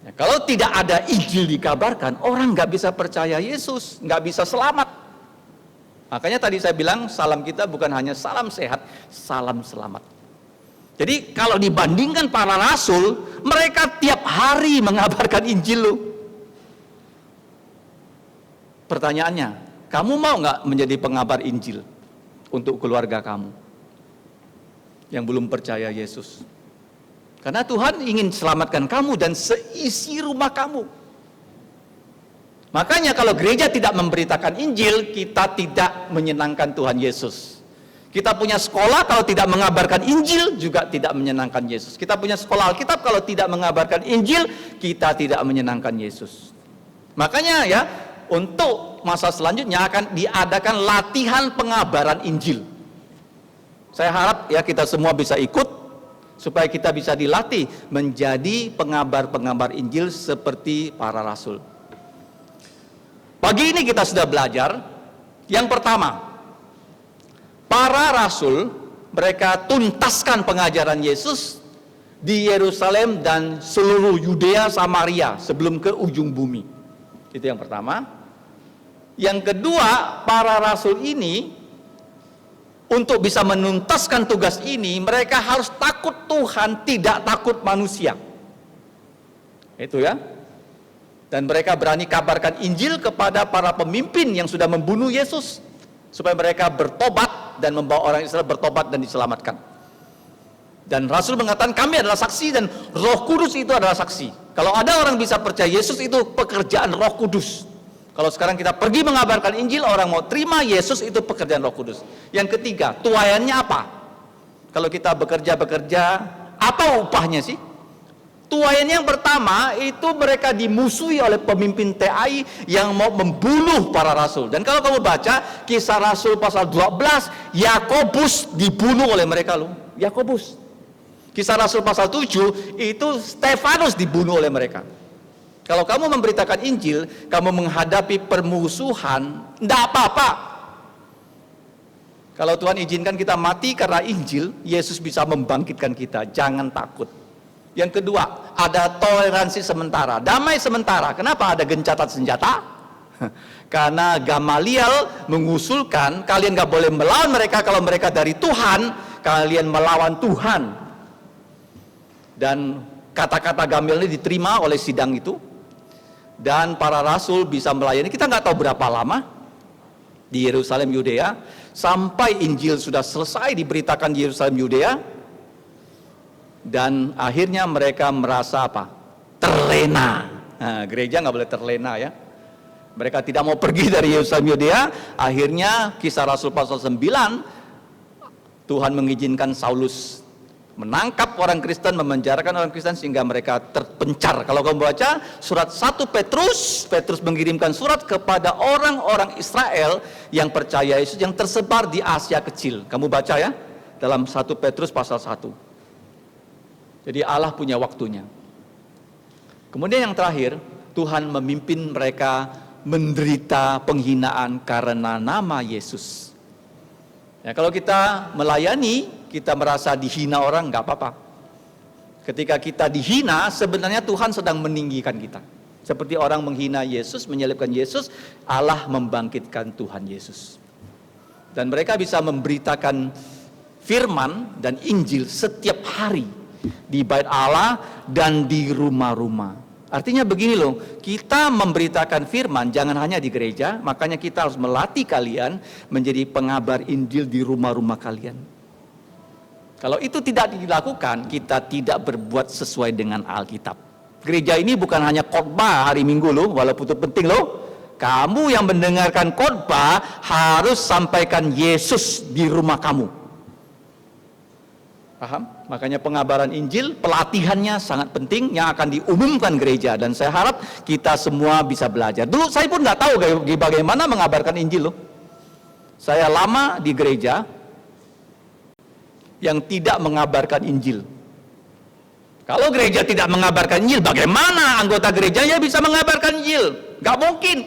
Ya, kalau tidak ada Injil dikabarkan, orang nggak bisa percaya Yesus, nggak bisa selamat. Makanya tadi saya bilang salam kita bukan hanya salam sehat, salam selamat. Jadi kalau dibandingkan para rasul, mereka tiap hari mengabarkan Injil loh. Pertanyaannya, kamu mau nggak menjadi pengabar Injil untuk keluarga kamu yang belum percaya Yesus? Karena Tuhan ingin selamatkan kamu dan seisi rumah kamu. Makanya kalau gereja tidak memberitakan Injil, kita tidak menyenangkan Tuhan Yesus. Kita punya sekolah kalau tidak mengabarkan Injil juga tidak menyenangkan Yesus. Kita punya sekolah Alkitab kalau tidak mengabarkan Injil, kita tidak menyenangkan Yesus. Makanya ya, untuk masa selanjutnya akan diadakan latihan pengabaran Injil. Saya harap ya kita semua bisa ikut supaya kita bisa dilatih menjadi pengabar-pengabar Injil seperti para rasul. Pagi ini kita sudah belajar. Yang pertama, para rasul mereka tuntaskan pengajaran Yesus di Yerusalem dan seluruh Yudea Samaria sebelum ke ujung bumi. Itu yang pertama. Yang kedua, para rasul ini untuk bisa menuntaskan tugas ini, mereka harus takut Tuhan, tidak takut manusia. Itu ya. Dan mereka berani kabarkan Injil kepada para pemimpin yang sudah membunuh Yesus, supaya mereka bertobat dan membawa orang Israel bertobat dan diselamatkan. Dan Rasul mengatakan kami adalah saksi dan Roh Kudus itu adalah saksi. Kalau ada orang bisa percaya Yesus itu pekerjaan Roh Kudus. Kalau sekarang kita pergi mengabarkan Injil, orang mau terima Yesus itu pekerjaan Roh Kudus. Yang ketiga, tuayannya apa? Kalau kita bekerja, apa upahnya sih? Tuayan yang pertama itu mereka dimusuhi oleh pemimpin TAI yang mau membunuh para rasul. Dan kalau kamu baca Kisah Rasul pasal 12, Yakobus dibunuh oleh mereka loh. Yakobus. Kisah Rasul pasal 7 itu Stefanus dibunuh oleh mereka. Kalau kamu memberitakan Injil, kamu menghadapi permusuhan, tidak apa-apa. Kalau Tuhan izinkan kita mati karena Injil, Yesus bisa membangkitkan kita. Jangan takut. Yang kedua, ada toleransi sementara, damai sementara. Kenapa ada gencatan senjata? Karena Gamaliel mengusulkan kalian gak boleh melawan mereka. Kalau mereka dari Tuhan, kalian melawan Tuhan. Dan kata-kata Gamaliel ini diterima oleh sidang itu. Dan para rasul bisa melayani. Kita gak tahu berapa lama di Yerusalem, Yudea, sampai Injil sudah selesai diberitakan di Yerusalem, Yudea. Dan akhirnya mereka merasa apa? Terlena. Nah, gereja nggak boleh terlena ya. Mereka tidak mau pergi dari Yerusalem, Yudea. Akhirnya Kisah Rasul pasal 9, Tuhan mengizinkan Saulus menangkap orang Kristen, memenjarakan orang Kristen sehingga mereka terpencar. Kalau kamu baca surat 1 Petrus, Petrus mengirimkan surat kepada orang-orang Israel yang percaya Yesus yang tersebar di Asia Kecil. Kamu baca ya. dalam 1 Petrus pasal 1. Jadi Allah punya waktunya. Kemudian yang terakhir, Tuhan memimpin mereka menderita penghinaan karena nama Yesus. Ya, kalau kita melayani, kita merasa dihina orang, nggak apa-apa. Ketika kita dihina, sebenarnya Tuhan sedang meninggikan kita. Seperti orang menghina Yesus, menyalibkan Yesus, Allah membangkitkan Tuhan Yesus. Dan mereka bisa memberitakan firman dan Injil setiap hari di bait Allah dan di rumah-rumah. Artinya begini loh, kita memberitakan firman jangan hanya di gereja, makanya kita harus melatih kalian menjadi pengabar Injil di rumah-rumah kalian. Kalau itu tidak dilakukan, kita tidak berbuat sesuai dengan Alkitab. Gereja ini bukan hanya khotbah hari Minggu loh, walaupun itu penting loh. Kamu yang mendengarkan khotbah harus sampaikan Yesus di rumah kamu. Paham? Makanya pengabaran Injil, pelatihannya sangat penting yang akan diumumkan gereja. Dan saya harap kita semua bisa belajar. Dulu saya pun nggak tahu bagaimana mengabarkan Injil loh. Saya lama di gereja yang tidak mengabarkan Injil. Kalau gereja tidak mengabarkan Injil, bagaimana anggota gerejanya bisa mengabarkan Injil? Gak mungkin.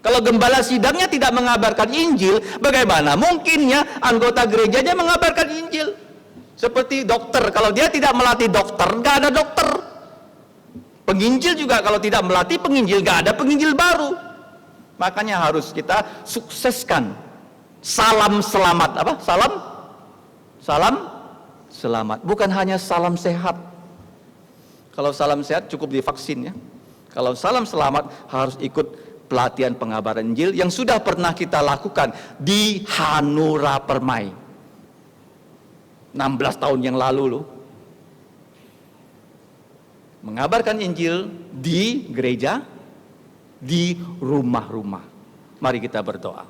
Kalau gembala sidangnya tidak mengabarkan Injil, bagaimana mungkinnya anggota gerejanya mengabarkan Injil? Seperti dokter, kalau dia tidak melatih dokter, gak ada dokter. Penginjil juga kalau tidak melatih penginjil, gak ada penginjil baru. Makanya harus kita sukseskan. Salam selamat, apa? Salam selamat, bukan hanya salam sehat. Kalau salam sehat cukup divaksin ya. Kalau salam selamat harus ikut pelatihan pengabaran Injil yang sudah pernah kita lakukan di Hanura Permai 16 tahun yang lalu loh. Mengabarkan Injil di gereja, di rumah-rumah. Mari kita berdoa.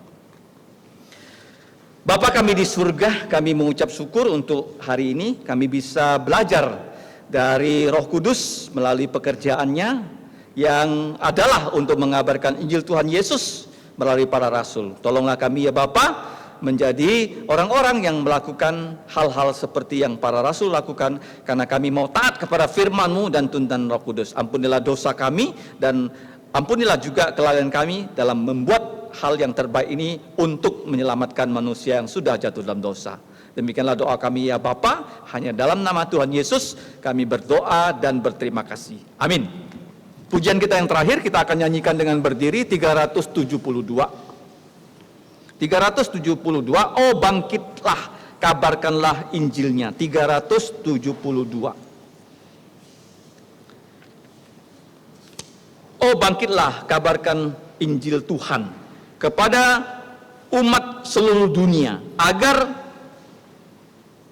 Bapa kami di surga, kami mengucap syukur untuk hari ini kami bisa belajar dari Roh Kudus melalui pekerjaannya yang adalah untuk mengabarkan Injil Tuhan Yesus melalui para rasul. Tolonglah kami ya Bapa menjadi orang-orang yang melakukan hal-hal seperti yang para rasul lakukan, karena kami mau taat kepada firman-Mu dan tuntunan Roh Kudus. Ampunilah dosa kami dan ampunilah juga kelalaian kami dalam membuat hal yang terbaik ini untuk menyelamatkan manusia yang sudah jatuh dalam dosa. Demikianlah doa kami ya Bapa, hanya dalam nama Tuhan Yesus kami berdoa dan berterima kasih. Amin. Pujian kita yang terakhir kita akan nyanyikan dengan berdiri 372. 372, oh bangkitlah, kabarkanlah Injilnya. 372. Oh bangkitlah, kabarkan Injil Tuhan kepada umat seluruh dunia, agar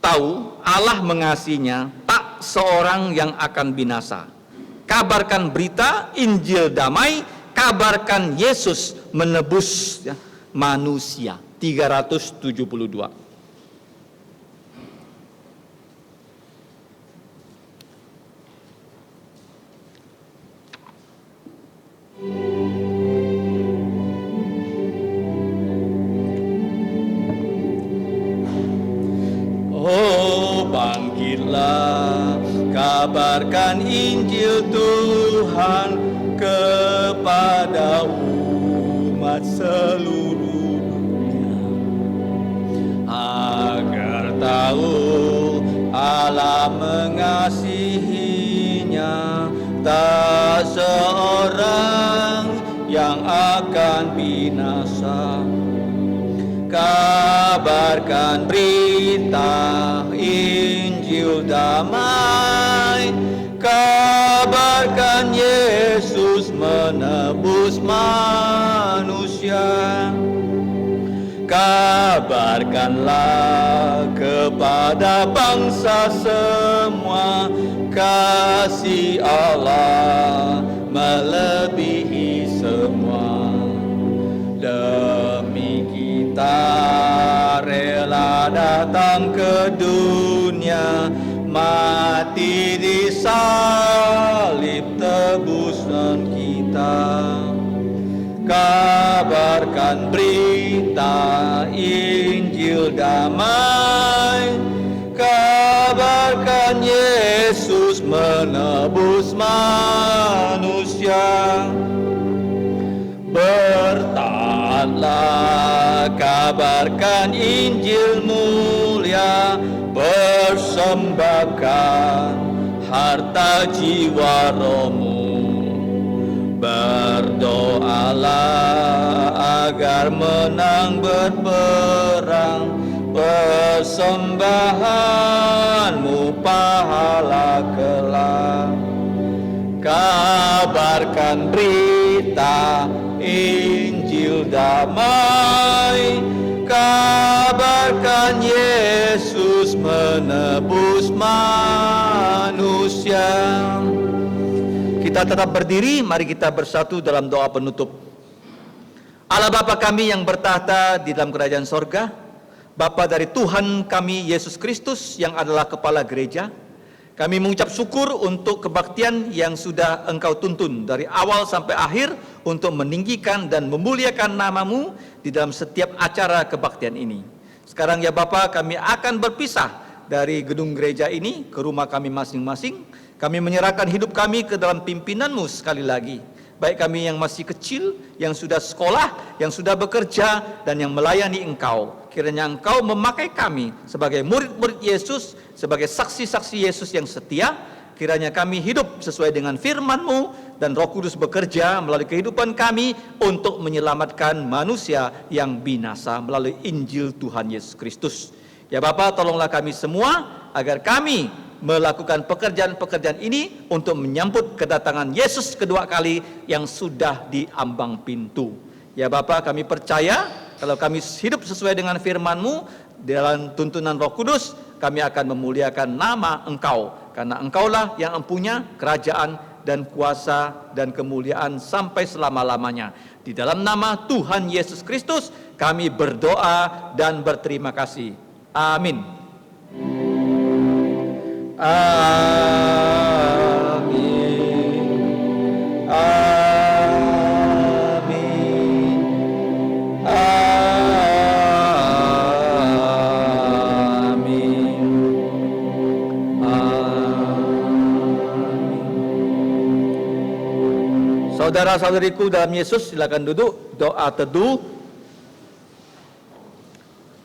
tahu Allah mengasihinya, tak seorang yang akan binasa. Kabarkan berita Injil damai, kabarkan Yesus menebus ya, manusia. 372. Oh bangkitlah, kabarkan Injil Tuhan kepada umat seluruh dunia, agar tahu Allah mengasihinya, tak seorang yang akan binasa. Kabarkan berita Injil damai, kabarkan Yesus menebus manusia. Kabarkanlah kepada bangsa semua, kasih Allah melebihi semua. Demi kita rela datang ke dunia, mati di salib tebusan kita. Kabarkan berita Injil damai, Yesus menebus manusia. Bertaatlah, kabarkan Injil mulia, persembahkan harta jiwa rohmu. Berdoalah agar menang berperang, persembahanmu pahala kelak. Kabarkan berita Injil damai, kabarkan Yesus menebus manusia. Kita tetap berdiri, mari kita bersatu dalam doa penutup. Allah Bapa kami yang bertahta di dalam kerajaan sorga, Bapa dari Tuhan kami Yesus Kristus yang adalah kepala gereja, kami mengucap syukur untuk kebaktian yang sudah Engkau tuntun dari awal sampai akhir untuk meninggikan dan memuliakan nama-Mu di dalam setiap acara kebaktian ini. Sekarang ya Bapa, kami akan berpisah dari gedung gereja ini ke rumah kami masing-masing. Kami menyerahkan hidup kami ke dalam pimpinan-Mu sekali lagi. Baik kami yang masih kecil, yang sudah sekolah, yang sudah bekerja, dan yang melayani Engkau. Kiranya Engkau memakai kami sebagai murid-murid Yesus, sebagai saksi-saksi Yesus yang setia. Kiranya kami hidup sesuai dengan firman-Mu, dan Roh Kudus bekerja melalui kehidupan kami untuk menyelamatkan manusia yang binasa melalui Injil Tuhan Yesus Kristus. Ya Bapa, tolonglah kami semua agar kami melakukan pekerjaan-pekerjaan ini untuk menyambut kedatangan Yesus kedua kali yang sudah di ambang pintu. Ya Bapa, kami percaya kalau kami hidup sesuai dengan firman-Mu dalam tuntunan Roh Kudus, kami akan memuliakan nama Engkau, karena Engkaulah yang mempunyai kerajaan dan kuasa dan kemuliaan sampai selama-lamanya. Di dalam nama Tuhan Yesus Kristus kami berdoa dan berterima kasih. Amin. Amin. Amin. Amin. Amin. Saudara-saudariku dalam Yesus, silakan duduk. Doa teduh.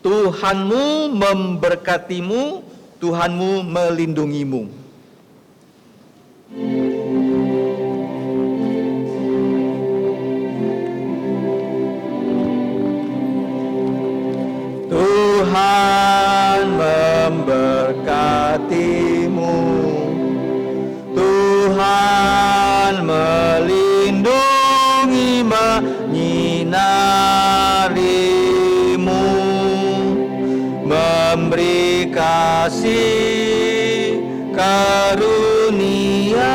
Tuhanmu memberkatimu, Tuhanmu melindungimu. Tuhan memberkatimu, Tuhan melindungi, menyinarimu, memberi kasih karunia